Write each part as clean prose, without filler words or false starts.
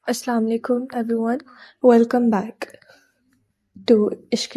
Assalamu alaikum everyone. Welcome back to Ishq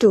2.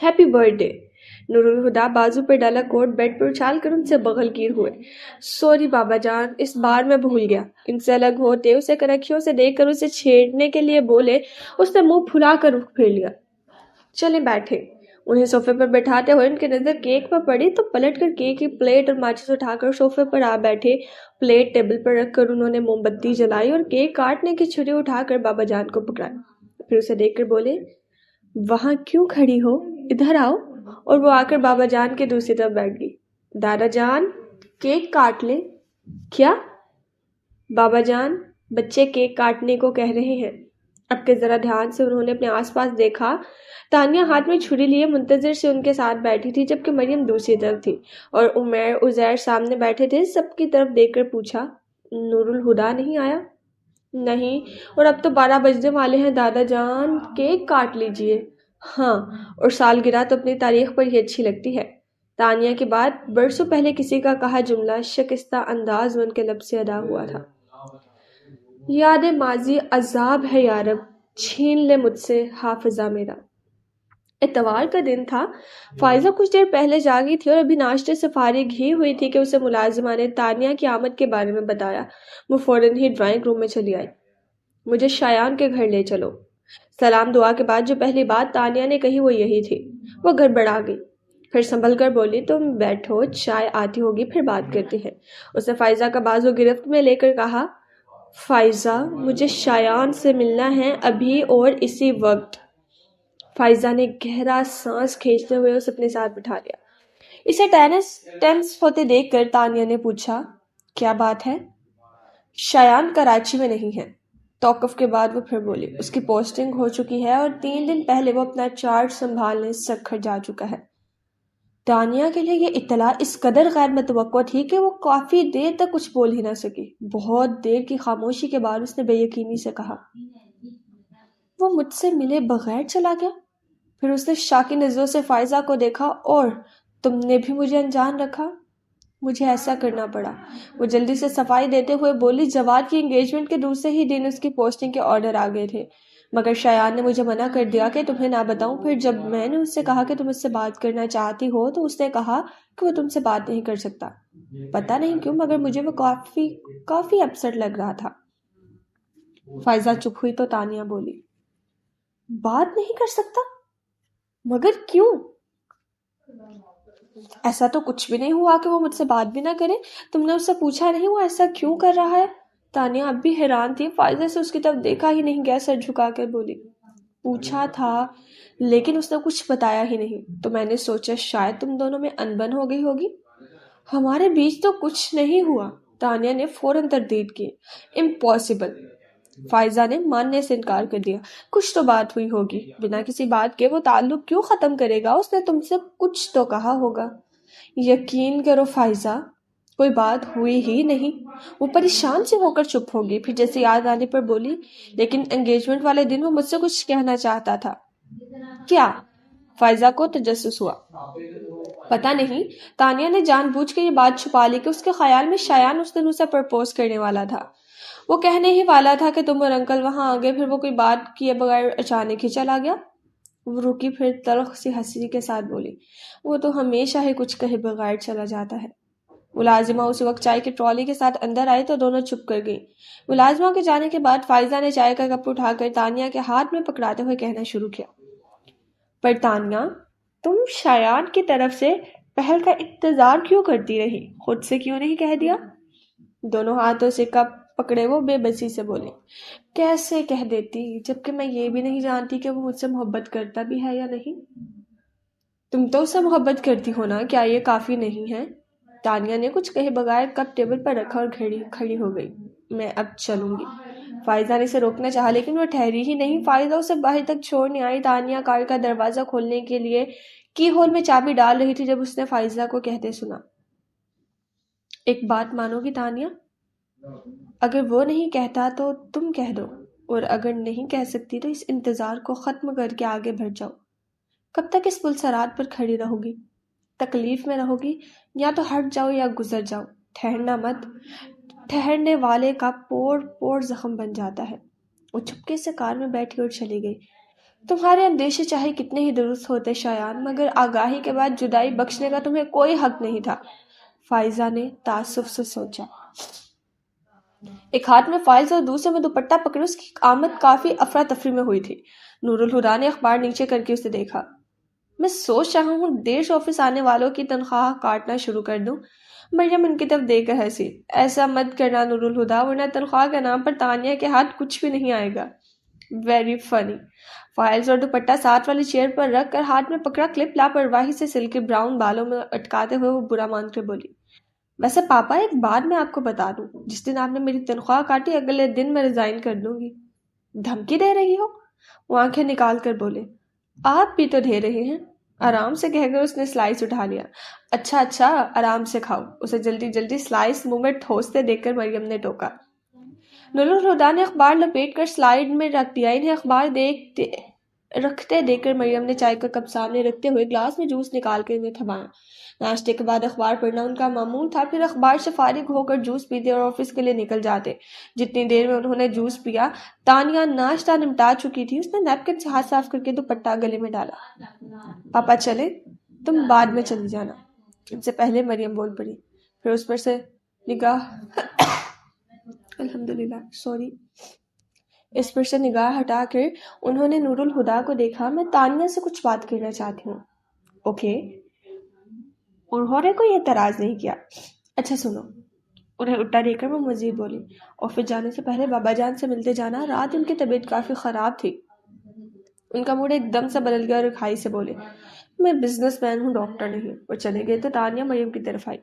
Happy birthday. Noor ul Huda بازو پر ڈالا کوٹ bed پر اچھال کر ان سے بغلگیر ہوئے۔ سوری بابا جان، اس بار میں بھول گیا۔ ان سے الگ ہوتے اسے کنکھیوں سے دیکھ کر اسے چھیڑنے کے لیے بولے، اس نے منہ پھلا کر رخ پھیر لیا۔ چلیں بیٹھے۔ انہیں صوفے پر بٹھاتے ہوئے ان کی نظر کیک پر پڑی تو پلٹ کر کیک کی پلیٹ اور ماچس اٹھا کر صوفے پر آ بیٹھے۔ پلیٹ ٹیبل پر رکھ کر انہوں نے موم بتی جلائی اور کیک کاٹنے کی چھری اٹھا کر بابا جان کو پکڑائی۔ پھر اسے دیکھ کر بولے، وہاں کیوں کھڑی ہو، ادھر آؤ۔ اور وہ آ کر بابا جان کے دوسری طرف بیٹھ گئی۔ دادا جان کیک کاٹ لیں۔ کیا؟ بابا جان بچے کیک کاٹنے کو کہہ رہے ہیں۔ اب کے ذرا دھیان سے انہوں نے اپنے آس پاس دیکھا۔ تانیہ ہاتھ میں چھری لیے منتظر سے ان کے ساتھ بیٹھی تھی، جبکہ مریم دوسری طرف تھی اور عمیر عزیر سامنے بیٹھے تھے۔ سب کی طرف دیکھ کر پوچھا، نور الہدا نہیں آیا؟ نہیں، اور اب تو 12 بجنے والے ہیں دادا جان، کیک کاٹ لیجئے۔ ہاں، اور سالگرہ تو اپنی تاریخ پر ہی اچھی لگتی ہے۔ تانیہ کے بعد برسوں پہلے کسی کا کہا جملہ شکستہ انداز میں ان کے لب سے ادا ہوا تھا۔ یاد ماضی عذاب ہے یارب، چھین لے مجھ سے حافظہ میرا۔ اتوار کا دن تھا۔ فائزہ کچھ دیر پہلے جاگی تھی اور ابھی ناشتے سے فارغ ہی ہوئی تھی کہ اسے ملازمہ نے تانیہ کی آمد کے بارے میں بتایا۔ وہ فوراً ہی ڈرائنگ روم میں چلی آئی۔ مجھے شایان کے گھر لے چلو۔ سلام دعا کے بعد جو پہلی بات تانیہ نے کہی وہ یہی تھی۔ وہ گڑبڑا گئی، پھر سنبھل کر بولی، تم بیٹھو، چائے آتی ہوگی پھر بات کرتے ہیں۔ اس نے فائزہ کا بازو گرفت میں لے کر کہا، فائزہ مجھے شایان سے ملنا ہے ابھی اور اسی وقت۔ فائزہ نے گہرا سانس کھینچتے ہوئے اسے اپنے ساتھ بٹھا لیا۔ اسے ٹینس ہوتے دیکھ کر تانیہ نے پوچھا، کیا بات ہے؟ شایان کراچی میں نہیں ہے۔ توقف کے بعد وہ پھر بولی، اس کی پوسٹنگ ہو چکی ہے اور 3 دن پہلے وہ اپنا چارج سنبھالنے سکھر جا چکا ہے۔ تانیہ کے لیے یہ اطلاع اس قدر غیر متوقع تھی کہ وہ کافی دیر تک کچھ بول ہی نہ سکی۔ بہت دیر کی خاموشی کے بعد اس نے بے یقینی سے کہا، وہ مجھ سے ملے بغیر چلا گیا؟ پھر اس نے شاکی نظروں سے فائزہ کو دیکھا، اور تم نے بھی مجھے انجان رکھا؟ مجھے ایسا کرنا پڑا۔ وہ جلدی سے صفائی دیتے ہوئے بولی، جواد کی انگیجمنٹ کے دوسرے ہی دن اس کی پوسٹنگ کے آرڈر آ گئے تھے، مگر شایان نے مجھے منع کر دیا کہ تمہیں نہ بتاؤں۔ پھر جب میں نے اس سے کہا کہ تم اس سے بات کرنا چاہتی ہو تو اس نے کہا کہ وہ تم سے بات نہیں کر سکتا۔ پتہ نہیں کیوں، مگر مجھے وہ کافی اپسٹ لگ رہا تھا۔ فائزہ چپ ہوئی تو تانیہ بولی، بات نہیں کر سکتا؟ مگر کیوں؟ ایسا تو کچھ بھی نہیں ہوا کہ وہ مجھ سے بات بھی نہ کرے۔ تم نے اس سے پوچھا نہیں وہ ایسا کیوں کر رہا ہے؟ تانیہ اب بھی حیران تھی، فائزہ سے اس کی طرف دیکھا ہی نہیں گیا، سر جھکا کر بولی، پوچھا تھا لیکن اس نے کچھ بتایا ہی نہیں، تو میں نے سوچا شاید تم دونوں میں انبن ہو گئی ہوگی۔ ہمارے بیچ تو کچھ نہیں ہوا، تانیہ نے فوراً تردید کی۔ امپاسبل، فائزہ نے ماننے سے انکار کر دیا۔ کچھ تو بات ہوئی ہوگی، بنا کسی بات کے وہ تعلق کیوں ختم کرے گا؟ اس نے تم سے کچھ تو کہا ہوگا۔ یقین کرو فائزہ، کوئی بات ہوئی ہی نہیں۔ وہ پریشان سے ہو کر چپ ہوگی، پھر جیسے یاد آنے پر بولی، لیکن انگیجمنٹ والے دن وہ مجھ سے کچھ کہنا چاہتا تھا۔ کیا؟ فائزہ کو تجسس ہوا۔ پتہ نہیں، تانیہ نے جان بوجھ کے یہ بات چھپا لی کہ اس کے خیال میں شایان اس دن اسے پرپوز کرنے والا تھا۔ وہ کہنے ہی والا تھا کہ تم اور انکل وہاں آ گئے، پھر وہ کوئی بات کیے بغیر اچانک ہی چلا گیا۔ وہ رکی، پھر تلخ سی ہنسی کے ساتھ بولی، وہ تو ہمیشہ ہی کچھ کہے بغیر چلا جاتا ہے۔ ملازمہ اسی وقت چائے کی ٹرالی کے ساتھ اندر آئی تو دونوں چپ کر گئیں۔ ملازمہ کے جانے کے بعد فائزہ نے چائے کا کپ اٹھا کر تانیہ کے ہاتھ میں پکڑاتے ہوئے کہنا شروع کیا، پر تانیہ تم شایان کی طرف سے پہل کا انتظار کیوں کرتی رہی؟ خود سے کیوں نہیں کہہ دیا؟ دونوں ہاتھوں سے کپ پکڑے وہ بے بسی سے بولی، کیسے کہہ دیتی، جبکہ میں یہ بھی نہیں جانتی کہ وہ مجھ سے محبت کرتا بھی ہے یا نہیں۔ تم تو اسے محبت کرتی ہو نا، کیا یہ کافی نہیں ہے؟ تانیہ نے کچھ کہے بغیر کپ ٹیبل پر رکھا اور کھڑی ہو گئی۔ میں اب چلوں گی۔ فائزہ نے اسے روکنا چاہا لیکن وہ ٹھہری ہی نہیں۔ فائزہ اسے باہر تک چھوڑنے آئی۔ تانیہ کار کا دروازہ کھولنے کے لیے کی ہول میں چابی ڈال رہی تھی جب اس نے فائزہ کو کہتے سنا، ایک بات مانو گی تانیہ؟ اگر وہ نہیں کہتا تو تم کہہ دو، اور اگر نہیں کہہ سکتی تو اس انتظار کو ختم کر کے آگے بڑھ جاؤ۔ کب تک اس پلسرات پر کھڑی رہو گی؟ تکلیف میں رہو گی؟ یا تو ہٹ جاؤ یا گزر جاؤ، ٹھہرنا مت۔ ٹھہرنے والے کا پور پور زخم بن جاتا ہے۔ وہ چپکے سے کار میں بیٹھی اور چلی گئی۔ تمہارے اندیشے چاہے کتنے ہی درست ہوتے شایان، مگر آگاہی کے بعد جدائی بخشنے کا تمہیں کوئی حق نہیں تھا۔ فائزہ نے تعصب سے سوچا۔ ایک ہاتھ میں فائلز اور دوسرے میں دوپٹہ پکڑے اس کی آمد کافی افراتفری میں ہوئی تھی۔ نور الہدا نے اخبار نیچے کر کے اسے دیکھا۔ میں سوچ رہا ہوں دیر سے آفس آنے والوں کی تنخواہ کاٹنا شروع کر دوں۔ مریم ان کی طرف دیکھ کر ہنسی۔ ایسا مت کرنا نور الہدا، ورنہ تنخواہ کے نام پر تانیہ کے ہاتھ کچھ بھی نہیں آئے گا۔ Very funny. فائلز اور دوپٹہ ساتھ والی چیئر پر رکھ کر ہاتھ میں پکڑا کلپ لاپرواہی سے سلکی براؤن بالوں میں اٹکاتے ہوئے وہ برا مان کر بولی، ویسے پاپا ایک بات میں آپ کو بتا دوں، جس دن آپ نے میری تنخواہ کاٹی اگلے دن میں ریزائن کر دوں گی۔ دھمکی دے رہی ہو؟ وہ آنکھیں نکال کر بولے۔ آپ بھی تو دے رہے ہیں، آرام سے کہہ کر اس نے سلائس اٹھا لیا۔ اچھا آرام سے کھاؤ۔ اسے جلدی جلدی سلائس منہ میں ٹھوستے دیکھ کر مریم نے ٹوکا۔ نور الہدا نے اخبار لپیٹ کر سلائیڈ میں رکھ دیا۔ انہیں اخبار رکھتے دیکھ کر مریم نے چائے کا کپ سامنے رکھتے ہوئے گلاس میں جوس نکال کر انہیں تھمایا۔ ناشتے کے بعد اخبار پڑھنا ان کا معمول تھا، پھر اخبار سے فارغ ہو کر جوس پیتے اور آفس کے لیے نکل جاتے۔ جتنی دیر میں انہوں نے جوس پیا، تانیہ ناشتہ نمٹا چکی تھی۔ اس نے نیپکن سے ہاتھ صاف کر کے دوپٹہ گلے میں ڈالا۔ پاپا چلے، تم بعد میں چلی جانا، ان سے پہلے مریم بول پڑی۔ پھر اس پر سے نگاہ ہٹا کر انہوں نے نور الہدا کو دیکھا۔ میں تانیہ سے کچھ بات کرنا چاہتی ہوں۔ اوکے۔ انہوں نے کوئی اعتراض نہیں کیا۔ اچھا سنو، انہیں اٹھا دے کر وہ مزید بولی، آفس جانے سے پہلے بابا جان سے ملتے جانا۔ رات ان کی طبیعت کافی خراب تھی۔ ان کا موڈ ایک دم سے بدل گیا اور رکھائی سے بولے، میں بزنس مین ہوں، ڈاکٹر نہیں۔ اور چلے گئے تو تانیہ مریم کی طرف آئی۔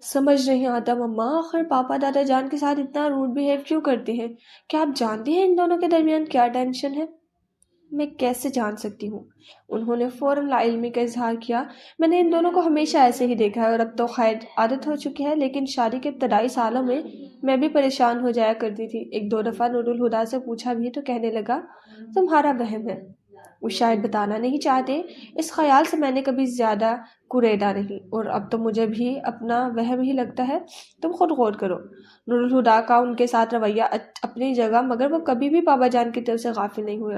سمجھ نہیں آتا مما، آخر پاپا دادا جان کے ساتھ اتنا روڈ بیہیو کیوں کرتے ہیں؟ کیا آپ جانتی ہیں ان دونوں کے درمیان کیا ٹینشن ہے؟ میں کیسے جان سکتی ہوں؟ انہوں نے فوراً لا علمی کا اظہار کیا۔ میں نے ان دونوں کو ہمیشہ ایسے ہی دیکھا ہے اور اب تو خیر عادت ہو چکی ہے، لیکن شادی کے ابتدائی سالوں میں بھی پریشان ہو جایا کرتی تھی۔ ایک دو دفعہ نور الہدا سے پوچھا بھی تو کہنے لگا تمہارا وہم ہے، وہ شاید بتانا نہیں چاہتے۔ اس خیال سے میں نے کبھی زیادہ کوریدا نہیں، اور اب تو مجھے بھی اپنا وہم ہی لگتا ہے۔ تم خود غور کرو، نور الہدا کا ان کے ساتھ رویہ اپنی جگہ، مگر وہ کبھی بھی بابا جان کی طرف سے غافل نہیں ہوئے،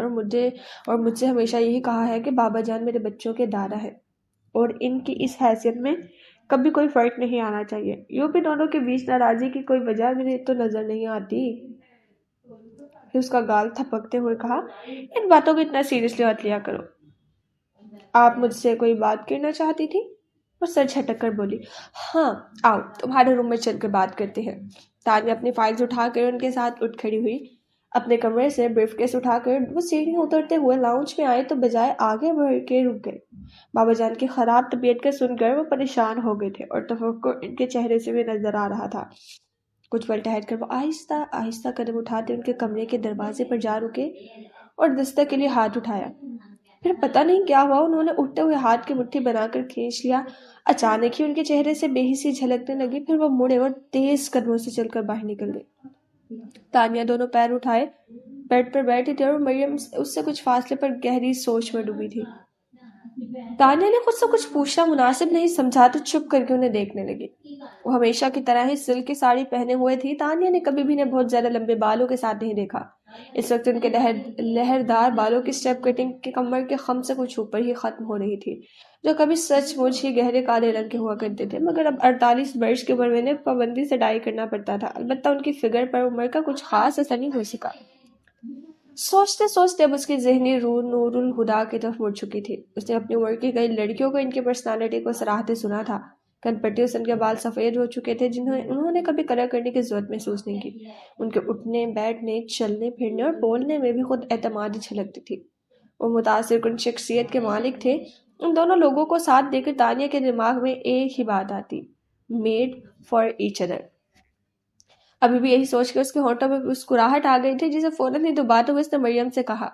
اور مجھ سے ہمیشہ یہی کہا ہے کہ بابا جان میرے بچوں کے دادا ہے اور ان کی اس حیثیت میں کبھی کوئی فرق نہیں آنا چاہیے۔ یوں بھی دونوں کے بیچ ناراضی کی کوئی وجہ مجھے تو نظر نہیں آتی۔ پھر اس کا گال تھپکتے ہوئے کہا، ان باتوں کو اتنا سیریسلی مت لیا کرو۔ آپ مجھ سے کوئی بات کرنا چاہتی تھی؟ وہ سر جھٹک کر بولی، ہاں آؤ تمہارے روم میں چل کر بات کرتے ہیں۔ تانیہ اپنی فائلز اٹھا کر ان کے ساتھ اٹھ کھڑی ہوئی۔ اپنے کمرے سے بریف کیس اٹھا کر وہ سیڑھیاں اترتے ہوئے لاؤنج میں آئے تو بجائے آگے بڑھ کے رک گئے۔ بابا جان کی خراب طبیعت کا سن کر وہ پریشان ہو گئے تھے اور تفکر ان کے چہرے سے بھی نظر آ رہا تھا۔ کچھ پل ٹہل کر وہ آہستہ آہستہ قدم اٹھاتے ان کے کمرے کے دروازے پر جا رکے اور دستک کے لیے ہاتھ اٹھایا۔ پھر پتہ نہیں کیا ہوا، انہوں نے اٹھتے ہوئے ہاتھ کی مٹھی بنا کر کھینچ لیا۔ اچانک ہی ان کے چہرے سے بے حسی جھلکنے لگی، پھر وہ مڑے اور تیز قدموں سے چل کر باہر نکل گئے۔ تانیہ دونوں پیر اٹھائے بیڈ پر بیٹھی تھی اور مریم اس سے کچھ فاصلے پر گہری سوچ میں ڈوبی تھی۔ تانیہ نے خود سے کچھ پوچھنا مناسب نہیں سمجھا تو چپ کر کے انہیں دیکھنے لگی۔ وہ ہمیشہ کی طرح ہی سلک کی ساڑی پہنے ہوئے تھی۔ تانیہ نے کبھی بھی انہیں بہت زیادہ لمبے بالوں کے ساتھ نہیں دیکھا۔ اس وقت ان کے لہردار بالوں کی سٹیپ کٹنگ کے کمر کے خم سے کچھ اوپر ہی ختم ہو رہی تھی، جو کبھی سچ مچ ہی گہرے کالے رنگ کے ہوا کرتے تھے، مگر اب 48 برس کی عمر میں انہیں پابندی سے ڈائی کرنا پڑتا تھا۔ البتہ ان کی فگر پر عمر کا کچھ خاص اثر نہیں ہو سکا۔ سوچتے سوچتے اب اس کی ذہنی روح نور الہدا کی طرف مڑ چکی تھی۔ اس نے اپنی عمر کی کئی لڑکیوں کو ان کی پرسنالٹی کو سراہتے سنا تھا۔ کن پٹیوں سے ان کے بال سفید ہو چکے تھے، انہوں نے کبھی کلر کرنے کی ضرورت محسوس نہیں کی۔ ان کے اٹھنے بیٹھنے، چلنے پھرنے اور بولنے میں بھی خود اعتمادی چھلکتی تھی۔ وہ متاثر کن شخصیت کے مالک تھے۔ ان دونوں لوگوں کو ساتھ دے کر تانیہ کے دماغ میں ایک ہی بات آتی، میڈ فار ایچ ادر۔ ابھی بھی یہی سوچ کے اس کے ہونٹوں میں مسکراہٹ آ گئی تھی، جسے فوراً ہی دباتے ہوئے اس نے مریم سے کہا،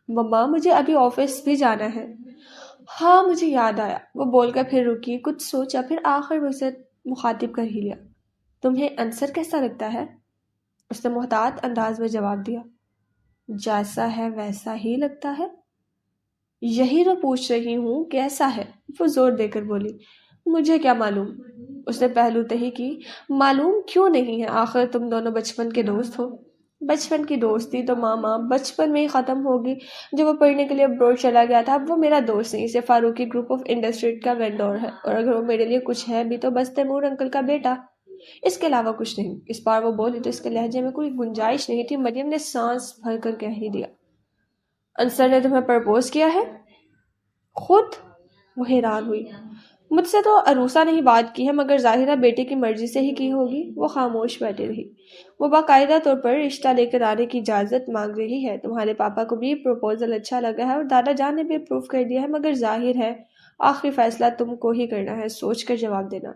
مما مجھے ابھی آفس بھی جانا ہے۔ ہاں مجھے یاد آیا، وہ بول کر پھر رکی، کچھ سوچا، پھر آخر میں اسے مخاطب کر ہی لیا۔ تمہیں انصر کیسا لگتا ہے؟ اس نے محتاط انداز میں جواب دیا، جیسا ہے ویسا ہی لگتا ہے۔ یہی تو پوچھ رہی ہوں، کیسا ہے؟ وہ زور دے کر بولی، مجھے کیا معلوم؟ اس نے پہلو تہی کی، معلوم کیوں نہیں ہے؟ آخر تم دونوں بچپن کے دوست ہو۔ بچپن کی دوستی تو ماما بچپن میں ہی ختم ہوگی جب وہ پڑھنے کے لیے ابروڈ چلا گیا تھا۔ اب وہ میرا دوست نہیں، صرف فاروقی گروپ آف انڈسٹری کا وینڈور ہے، اور اگر وہ میرے لیے کچھ ہے بھی تو بس تیمور انکل کا بیٹا، اس کے علاوہ کچھ نہیں۔ اس بار وہ بولی تو اس کے لہجے میں کوئی گنجائش نہیں تھی۔ مریم نے سانس بھر کر کہہ ہی دیا، انصر نے تمہیں پرپوز کیا ہے؟ خود؟ وہ حیران ہوئی۔ مجھ سے تو عروسہ نہیں بات کی ہے، مگر ظاہرہ بیٹے کی مرضی سے ہی کی ہوگی۔ وہ خاموش بیٹھی رہی۔ وہ باقاعدہ طور پر رشتہ لے کر آنے کی اجازت مانگ رہی ہے۔ تمہارے پاپا کو بھی پروپوزل اچھا لگا ہے اور دادا جان نے بھی اپروو کر دیا ہے، مگر ظاہر ہے آخری فیصلہ تم کو ہی کرنا ہے، سوچ کر جواب دینا۔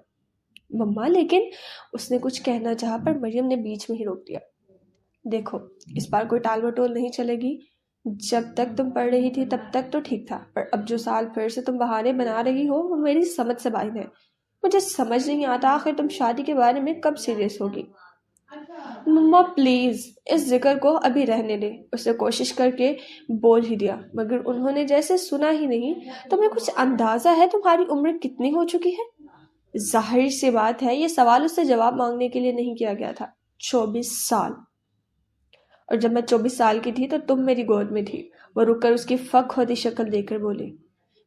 مما لیکن اس نے کچھ کہنا چاہا پر مریم نے بیچ میں ہی روک دیا۔ دیکھو اس بار کوئی ٹال مٹول نہیں چلے گی۔ جب تک تم پڑھ رہی تھی تب تک تو ٹھیک تھا، پر اب جو سال پھر سے تم بہانے بنا رہی ہو وہ میری سمجھ سے باہر ہے۔ مجھے سمجھ نہیں آتا آخر تم شادی کے بارے میں کب سیریس ہوگی؟ مما پلیز اس ذکر کو ابھی رہنے دیں، اس نے کوشش کر کے بول ہی دیا، مگر انہوں نے جیسے سنا ہی نہیں۔ تمہیں کچھ اندازہ ہے تمہاری عمر کتنی ہو چکی ہے؟ ظاہر سی بات ہے یہ سوال اس سے جواب مانگنے کے لیے نہیں کیا گیا تھا۔ 24 سال، اور جب میں 24 سال کی تھی تو تم میری گود میں تھی۔ وہ رک کر اس کی فک ہوتی شکل دیکھ کر بولی،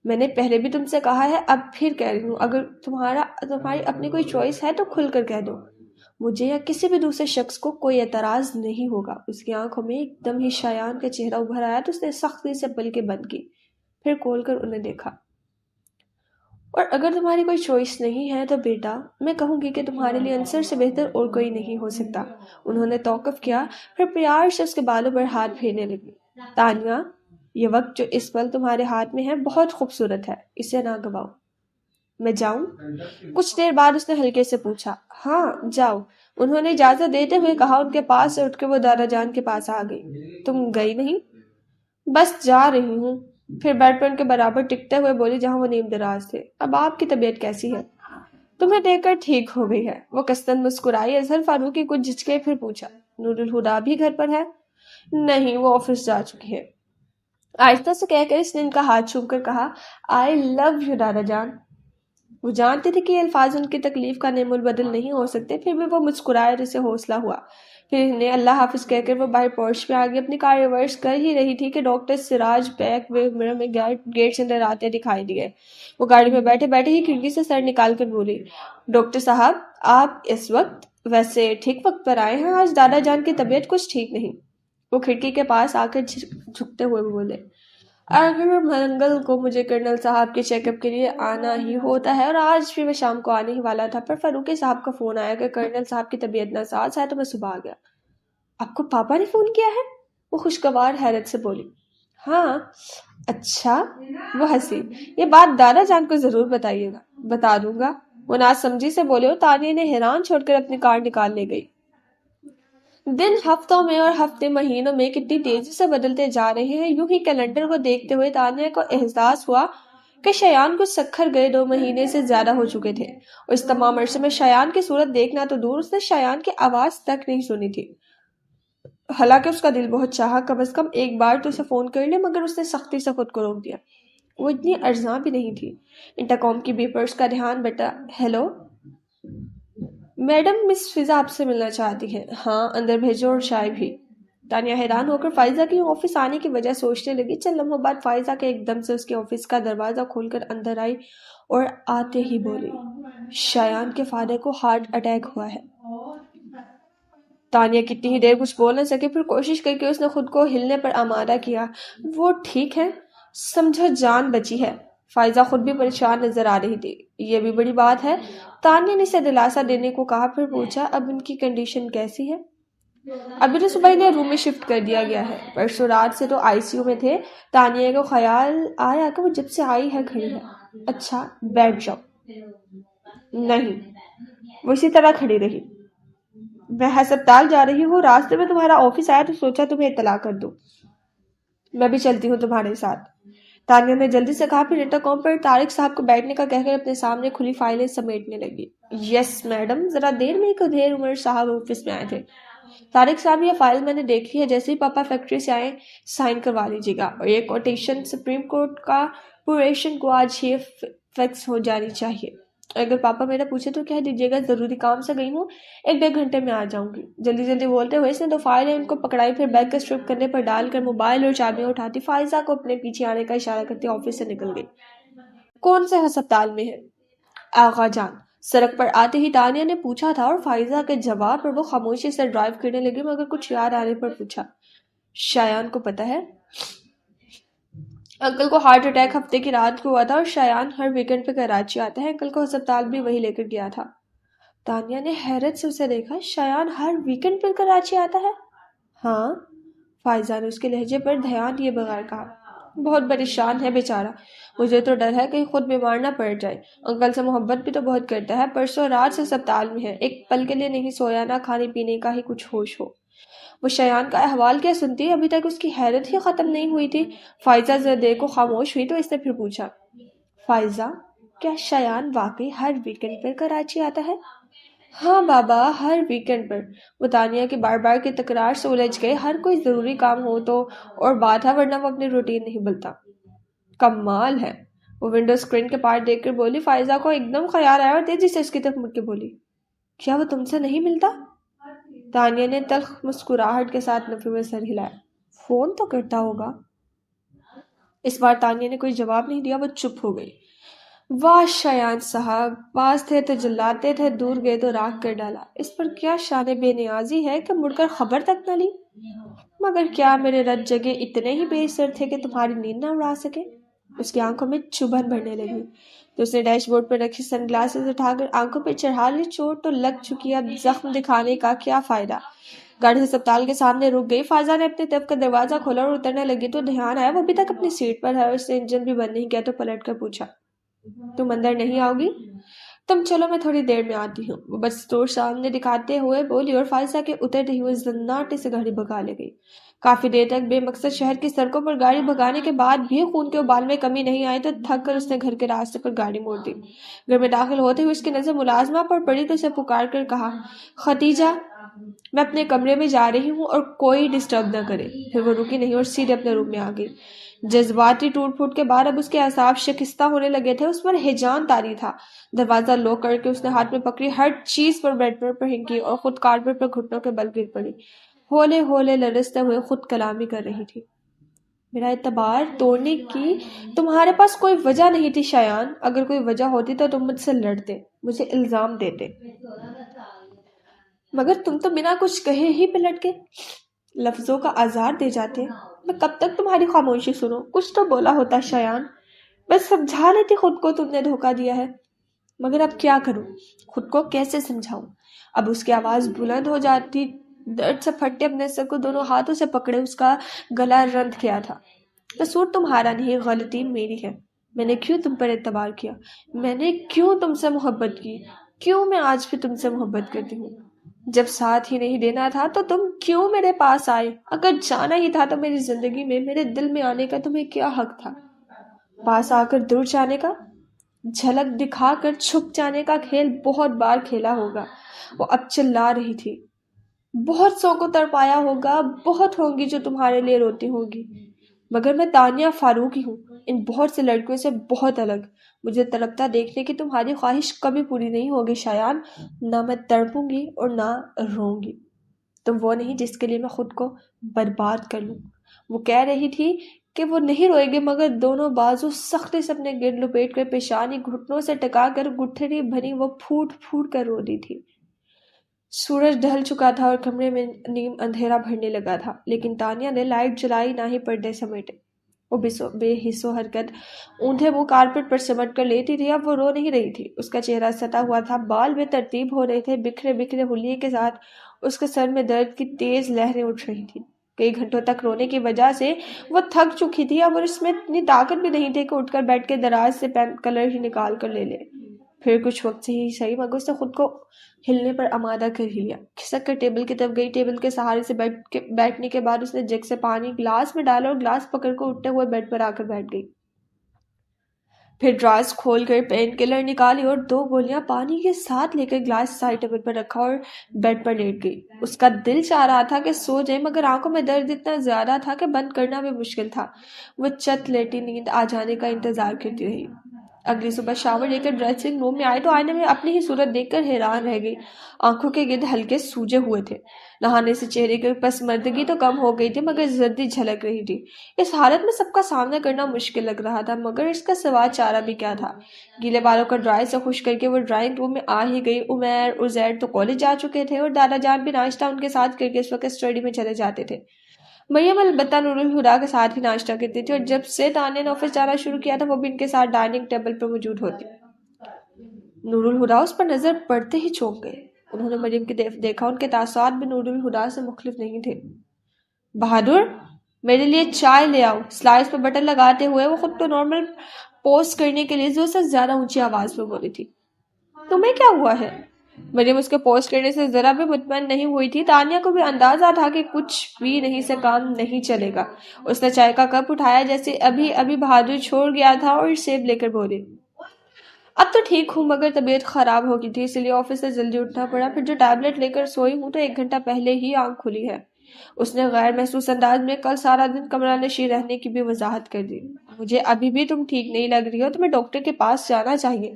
میں نے پہلے بھی تم سے کہا ہے، اب پھر کہہ رہی ہوں، اگر تمہاری اپنی کوئی چوائس ہے تو کھل کر کہہ دو، مجھے یا کسی بھی دوسرے شخص کو کوئی اعتراض نہیں ہوگا۔ اس کی آنکھوں میں ایک دم ہی شایان کا چہرہ ابھر آیا تو اس نے سختی سے پلکیں بند کی، پھر کھول کر انہیں دیکھا۔ اور اگر تمہاری کوئی چوائس نہیں ہے تو بیٹا میں کہوں گی کہ تمہارے لیے انصر سے بہتر اور کوئی نہیں ہو سکتا۔ انہوں نے توقف کیا، پھر پیار سے اس کے بالوں پر ہاتھ پھیرنے لگی۔ تانیہ یہ وقت جو اس پل تمہارے ہاتھ میں ہے بہت خوبصورت ہے، اسے نہ گواؤ۔ میں جاؤں؟ کچھ دیر بعد اس نے ہلکے سے پوچھا۔ ہاں جاؤ، انہوں نے اجازت دیتے ہوئے کہا۔ ان کے پاس سے اٹھ کے وہ دادا جان کے پاس آ گئی۔ تم گئی نہیں؟ بس جا رہی ہوں۔ پھر بیڈ پر ان کے برابر ٹکتے ہوئے بولی جہاں وہ نیم دراز تھے، اب آپ کی طبیعت کیسی ہے؟ تمہیں دیکھ کر ٹھیک ہو گئی ہے، وہ کستن مسکرائی۔ اظہر فاروقی کچھ جھجکے پھر پوچھا، نور الہدا بھی گھر پر ہے؟ نہیں، وہ آفس جا چکی ہے۔ آہستہ سے کہہ کر اس نے ان کا ہاتھ چھوم کر کہا، آئی لو یو دادا جان۔ وہ جانتے تھے کہ یہ الفاظ ان کی تکلیف کا نعم البدل نہیں ہو سکتے، پھر بھی وہ مسکرائے اور اسے حوصلہ ہوا۔ پھر انہیں اللہ حافظ کہہ کر وہ باہر پورچ میں آگے اپنی کار ریورس کر ہی رہی تھی کہ ڈاکٹر سراج بیک وے مرر میں گیٹ سے اندر آتے دکھائی دیے۔ وہ گاڑی میں بیٹھے بیٹھے ہی کھڑکی سے سر نکال کر بولی، ڈاکٹر صاحب آپ اس وقت؟ ویسے ٹھیک وقت پر آئے ہیں، آج دادا جان کی طبیعت کچھ ٹھیک نہیں۔ وہ کھڑکی کے پاس آ کر جھکتے ہوئے بولے، اگر منگل کو مجھے کرنل صاحب کے چیک اپ کے لیے آنا ہی ہوتا ہے، اور آج بھی میں شام کو آنے ہی والا تھا، پر فاروقی صاحب کا فون آیا کہ کرنل صاحب کی طبیعت ناساز ہے، تو میں صبح آ گیا۔ آپ کو پاپا نے فون کیا ہے؟ وہ خوشگوار حیرت سے بولی۔ ہاں۔ اچھا؟ وہ ہنسی۔ یہ بات دادا جان کو ضرور بتائیے گا۔ بتا دوں گا، وہ ناسمجھی سے بولے اور تانیہ نے حیران چھوڑ کر اپنی کار نکال لے گئی۔ دن ہفتوں میں اور ہفتے مہینوں میں کتنی تیزی سے بدلتے جا رہے ہیں۔ یوں ہی کیلنڈر کو دیکھتے ہوئے تانیہ کو احساس ہوا کہ شایان کو سکھر گئے 2 مہینے سے زیادہ ہو چکے تھے، اور اس تمام عرصے میں شایان کی صورت دیکھنا تو دور، اس نے شایان کی آواز تک نہیں سنی تھی۔ حالانکہ اس کا دل بہت چاہا کم از کم ایک بار تو اسے فون کر لے، مگر اس نے سختی سے خود کو روک دیا۔ وہ اتنی ارزاں بھی نہیں تھی۔ انٹرکام کی بیپرز کا دھیان بٹا۔ ہیلو میڈم، مس فضا آپ سے ملنا چاہتی ہیں۔ ہاں اندر بھیجو اور چائے بھی۔ تانیہ حیران ہو کر فائزہ کی آفس آنے کی وجہ سوچنے لگی۔ چند لمحوں بعد فائزہ کے ایک دم سے اس کے آفس کا دروازہ کھول کر اندر آئی اور آتے ہی بولی، شایان کے فادر کو ہارٹ اٹیک ہوا ہے۔ تانیہ کتنی ہی دیر کچھ بول نہ سکے، پھر کوشش کر کے اس نے خود کو ہلنے پر آمادہ کیا۔ وہ ٹھیک ہے؟ سمجھو جان بچی ہے۔ فائزہ خود بھی پریشان نظر آ رہی تھی۔ یہ بھی بڑی بات ہے، تانیہ نے اسے دلاسا دینے کو کہا، پھر پوچھا، اب ان کی کنڈیشن کیسی ہے؟ ابھی تو صبح انہیں روم میں شفٹ کر دیا گیا ہے، پرسوں رات سے تو آئی سی یو میں تھے۔ تانیہ کو خیال آیا کہ وہ جب سے آئی ہے کھڑی ہے۔ اچھا بیٹھ جاؤ۔ نہیں، وہ اسی طرح کھڑی رہی۔ میں ہسپتال جا رہی ہوں، راستے میں تمہارا آفس آیا تو سوچا تمہیں اطلاع کر دوں۔ میں بھی چلتی ہوں تمہارے ساتھ، تانیہ نے جلدی سے کہا، پھر انٹرکام پر طارق صاحب کو بیٹھنے کا کہہ کر اپنے سامنے کھلی فائلیں سمیٹنے لگی۔ یس میڈم، ذرا دیر میں ایک ادھیر عمر صاحب آفس میں آئے تھے۔ طارق صاحب یہ فائل میں نے دیکھ لی ہے، جیسے ہی پاپا فیکٹری سے آئے سائن کروا لیجیے گا، اور یہ کوٹیشن سپریم کورٹ کا پوریشن کو آج ہی فکس ہو جانی چاہیے۔ اگر پاپا میرا پوچھے تو کہہ دیجیے گا ضروری کام سے گئی ہوں، 1-1.5 گھنٹے میں آ جاؤں گی۔ جلدی جلدی بولتے ہوئے اس نے 2 فائلیں ان کو پکڑائی، پھر بیگ کا اسٹرپ کرنے پر ڈال کر موبائل اور چابیاں اٹھاتی فائزہ کو اپنے پیچھے آنے کا اشارہ کرتے آفس سے نکل گئی۔ کون سے ہسپتال میں ہے آغا جان؟ سڑک پر آتے ہی تانیہ نے پوچھا تھا، اور فائزہ کے جواب پر وہ خاموشی سے ڈرائیو کرنے لگی، مگر کچھ یاد آنے پر پوچھا، شایان کو پتہ ہے؟ انکل کو ہارٹ اٹیک ہفتے کی رات کو ہوا تھا، اور شایان ہر ویکنڈ پہ کراچی آتا ہے، انکل کو ہسپتال بھی وہی لے کر گیا تھا۔ تانیہ نے حیرت سے اسے دیکھا، شایان ہر ویکنڈ پہ کراچی آتا ہے؟ ہاں، فائزہ نے اس کے لہجے پر دھیان دیے بغیر کہا۔ بہت پریشان ہے بیچارہ، مجھے تو ڈر ہے کہیں خود بیمار نہ پڑ جائے، انکل سے محبت بھی تو بہت کرتا ہے، پرسوں رات سے ہسپتال میں ہے، ایک پل کے لیے نہیں سویا، نہ کھانے پینے کا ہی کچھ ہوش ہو۔ وہ شایان کا احوال کیا سنتی، ابھی تک اس کی حیرت ہی ختم نہیں ہوئی تھی۔ فائزہ ذرا دیر کو خاموش ہوئی تو اس نے پھر پوچھا، فائزہ، کیا شایان واقعی ہر ویکنڈ پر کراچی آتا ہے؟ ہاں بابا، ہر ویکنڈ پر۔ وہ تانیہ کے بار بار کی تکرار سے الجھ گئے، ہر کوئی ضروری کام ہو تو اور بات ہے، ورنہ وہ اپنی روٹین نہیں بلتا۔ کمال ہے، وہ ونڈو اسکرین کے پار دیکھ کر بولی۔ فائزہ کو ایک دم خیال آیا اور تیزی سے اس کی طرف مڑ کے بولی، کیا وہ تم سے نہیں ملتا؟ تانیہ نے تلخ مسکراہٹ کے ساتھ نفی میں سر ہلایا، فون تو کرتا ہوگا۔ اس بار تانیہ نے کوئی جواب نہیں دیا، وہ چپ ہو گئی۔ واہ شایان صاحب، پاس تھے تو جلاتے تھے، دور گئے تو راکھ کر ڈالا۔ اس پر کیا شان بے نیازی ہے کہ مڑ کر خبر تک نہ لی؟ مگر کیا میرے رت جگہ اتنے ہی بے سر تھے کہ تمہاری نیند نہ اڑا سکے؟ اس کی آنکھوں میں چبھن بھرنے لگی تو اس نے ڈیش بورڈ پر رکھی سن گلاسز اٹھا کر آنکھوں پہ چڑھا لی۔ چوٹ تو لگ چکی، اب زخم دکھانے کا کیا فائدہ؟ گاڑی ہسپتال کے سامنے رک گئی۔ فائزہ نے اپنی طرف کا دروازہ کھولا اور اترنے لگی تو دھیان آیا وہ ابھی تک اپنی سیٹ پر ہے، اور اس نے انجن بھی بند نہیں کیا تو پلٹ کر پوچھا، تم اندر نہیں آؤ گی؟ تم چلو، میں تھوڑی دیر میں آتی ہوں، وہ بس اسٹور سامنے دکھاتے ہوئے بولی، اور فائزہ کے اترتے ہی وہ زناٹے سے گاڑی بھگا لے گئی۔ کافی دیر تک بے مقصد شہر کی سڑکوں پر گاڑی بھگانے کے بعد بھی خون کے ابال میں کمی نہیں آئی تو تھک کر اس نے گھر کے راستے پر گاڑی موڑ دی۔ گھر میں داخل ہوتے ہوئے اس کی نظر ملازمہ پر پڑی تو اسے پکار کر کہا، ختیجہ، میں اپنے کمرے میں جا رہی ہوں اور کوئی ڈسٹرب نہ کرے۔ پھر وہ رکی نہیں اور سیدھے اپنے روم میں آ گئی۔ جذباتی ٹوٹ پھوٹ کے بعد اب اس کے اعصاب شکستہ ہونے لگے تھے، اس پر ہیجان طاری تھا۔ دروازہ لوک کر کے اس نے ہاتھ میں پکڑی ہر چیز پر بیڈ پر پھینکی اور خود کارپیٹ پر گھٹنوں کے بل گر پڑی، ہولے ہولے لرزتے ہوئے خود کلامی کر رہی تھی۔ میرا اعتبار توڑنے کی تمہارے پاس کوئی وجہ نہیں تھی شایان، اگر کوئی وجہ ہوتی تو تم مجھ سے لڑتے، مجھے الزام دیتے، مگر تم تو بنا کچھ کہے ہی پلٹ کے لفظوں کا آزار دے جاتے۔ میں کب تک تمہاری خاموشی سنوں؟ کچھ تو بولا ہوتا شایان، بس سمجھا لیتی خود کو تم نے دھوکہ دیا ہے، مگر اب کیا کروں؟ خود کو کیسے سمجھاؤں؟ اب اس کی آواز بلند ہو جاتی، درد سے پھٹے اپنے سر کو دونوں ہاتھوں سے پکڑے اس کا گلا رند کیا تھا۔ قصور تمہارا نہیں، غلطی میری ہے۔ میں نے کیوں تم پر اعتبار کیا؟ میں نے کیوں تم سے محبت کی؟ کیوں میں آج بھی تم سے محبت کرتی ہوں؟ جب ساتھ ہی نہیں دینا تھا تو تم کیوں میرے پاس آئے؟ اگر جانا ہی تھا تو میری زندگی میں، میرے دل میں آنے کا تمہیں کیا حق تھا؟ پاس آ کر دور جانے کا، جھلک دکھا کر چھپ جانے کا کھیل بہت بار کھیلا ہوگا۔ وہ اب چلا رہی تھی، بہت سو کو تڑپایا ہوگا، بہت ہوں گی جو تمہارے لیے روتی ہوگی، مگر میں تانیہ فاروقی ہوں، ان بہت سے لڑکیوں سے بہت الگ۔ مجھے تڑپتا دیکھنے کی تمہاری خواہش کبھی پوری نہیں ہوگی شایان، نہ میں تڑپوں گی اور نہ روں گی۔ تم وہ نہیں جس کے لیے میں خود کو برباد کر لوں۔ وہ کہہ رہی تھی کہ وہ نہیں روئے گی، مگر دونوں بازو سختی سے اپنے گرد لپیٹ کر پیشانی گھٹنوں سے ٹکا کر گٹھری بھری وہ پھوٹ پھوٹ کر رو دی تھی۔ سورج ڈھل چکا تھا اور کمرے میں نیم اندھیرا بھرنے لگا تھا، لیکن تانیہ نے لائٹ جلائی نہ ہی پردے سمیٹے۔ وہ بے حس و حرکت اوندھے منہ کارپیٹ پر سمٹ کر لیٹی تھی۔ اب وہ رو نہیں رہی تھی، اس کا چہرہ ستا ہوا تھا، بال بے ترتیب ہو رہے تھے، بکھرے بکھرے حلیے کے ساتھ اس کے سر میں درد کی تیز لہریں اٹھ رہی تھیں۔ کئی گھنٹوں تک رونے کی وجہ سے وہ تھک چکی تھی، اب اس میں اتنی طاقت بھی نہیں تھی کہ اٹھ کر بیٹھ کے دراز سے پین کلر ہی نکال کر لے لے۔ پھر کچھ وقت سے ہی صحیح، مگر اس نے خود کو ہلنے پر آمادہ کر ہی لیا۔ کھسک کر ٹیبل کی طرف گئی، ٹیبل کے سہارے سے بیٹھنے کے بعد اس نے جگ سے پانی گلاس میں ڈالا اور گلاس پکڑ کر اٹھتے ہوئے بیڈ پر آ کر بیٹھ گئی۔ پھر ڈراز کھول کر پین کلر نکالی اور 2 گولیاں پانی کے ساتھ لے کر گلاس سائڈ ٹیبل پر رکھا اور بیڈ پر لیٹ گئی۔ اس کا دل چاہ رہا تھا کہ سو جائے، مگر آنکھوں میں درد اتنا زیادہ تھا کہ بند کرنا بھی مشکل تھا۔ وہ چت لیٹی نیند آ جانے کا انتظار کرتی رہی۔ اگلی صبح شاور لے کر ڈریسنگ روم میں آئے تو آئینے میں اپنی ہی صورت دیکھ کر حیران رہ گئی. آنکھوں کے گرد ہلکے سوجے ہوئے تھے. نہانے سے چہرے کی پسمردگی تو کم ہو گئی تھی مگر زردی جھلک رہی تھی. اس حالت میں سب کا سامنا کرنا مشکل لگ رہا تھا مگر اس کا سوا چارہ بھی کیا تھا. گیلے بالوں کو ڈرائی سے خشک کر کے وہ ڈرائنگ روم میں آ ہی گئی. عمیر اور زید تو کالج جا چکے تھے اور دادا جان بھی ناشتہ ان کے ساتھ کر کے اس وقت اسٹڈی میں چلے جاتے تھے. مریم البتہ نور الہدا کے ساتھ ہی ناشتہ کرتی تھی اور جب سے تانیہ نے آفس جانا شروع کیا تھا وہ بھی ان کے ساتھ ڈائننگ ٹیبل پر موجود ہوتی. نور الہدا اس پر نظر پڑتے ہی چونک گئے. انہوں نے مریم کی دیکھا. ان کے تاثرات بھی نور الہدا سے مختلف نہیں تھے. بہادر میرے لیے چائے لے آؤ. سلائڈز پر بٹن لگاتے ہوئے وہ خود کو نارمل پوز کرنے کے لیے زور سے زیادہ اونچی آواز میں بولی تھی. تمہیں کیا ہوا ہے؟ مریم اس کے پوسٹ کرنے سے ذرا بھی مطمئن نہیں ہوئی تھی. تانیہ کو بھی اندازہ تھا کہ کچھ بھی نہیں سے کام نہیں چلے گا. اس نے چائے کا کپ اٹھایا جیسے ابھی بہادر چھوڑ گیا تھا اور سیب لے کر بولی. اب تو ٹھیک ہوں مگر طبیعت خراب ہو گئی تھی اس لیے آفس سے جلدی اٹھنا پڑا. پھر جو ٹیبلٹ لے کر سوئی ہوں تو 1 گھنٹہ پہلے ہی آنکھ کھلی ہے. اس نے غیر محسوس انداز میں کل سارا دن کمرہ نشین رہنے کی بھی وضاحت کر دی. مجھے ابھی بھی تم ٹھیک نہیں لگ رہی ہو. تمہیں ڈاکٹر کے پاس جانا چاہیے.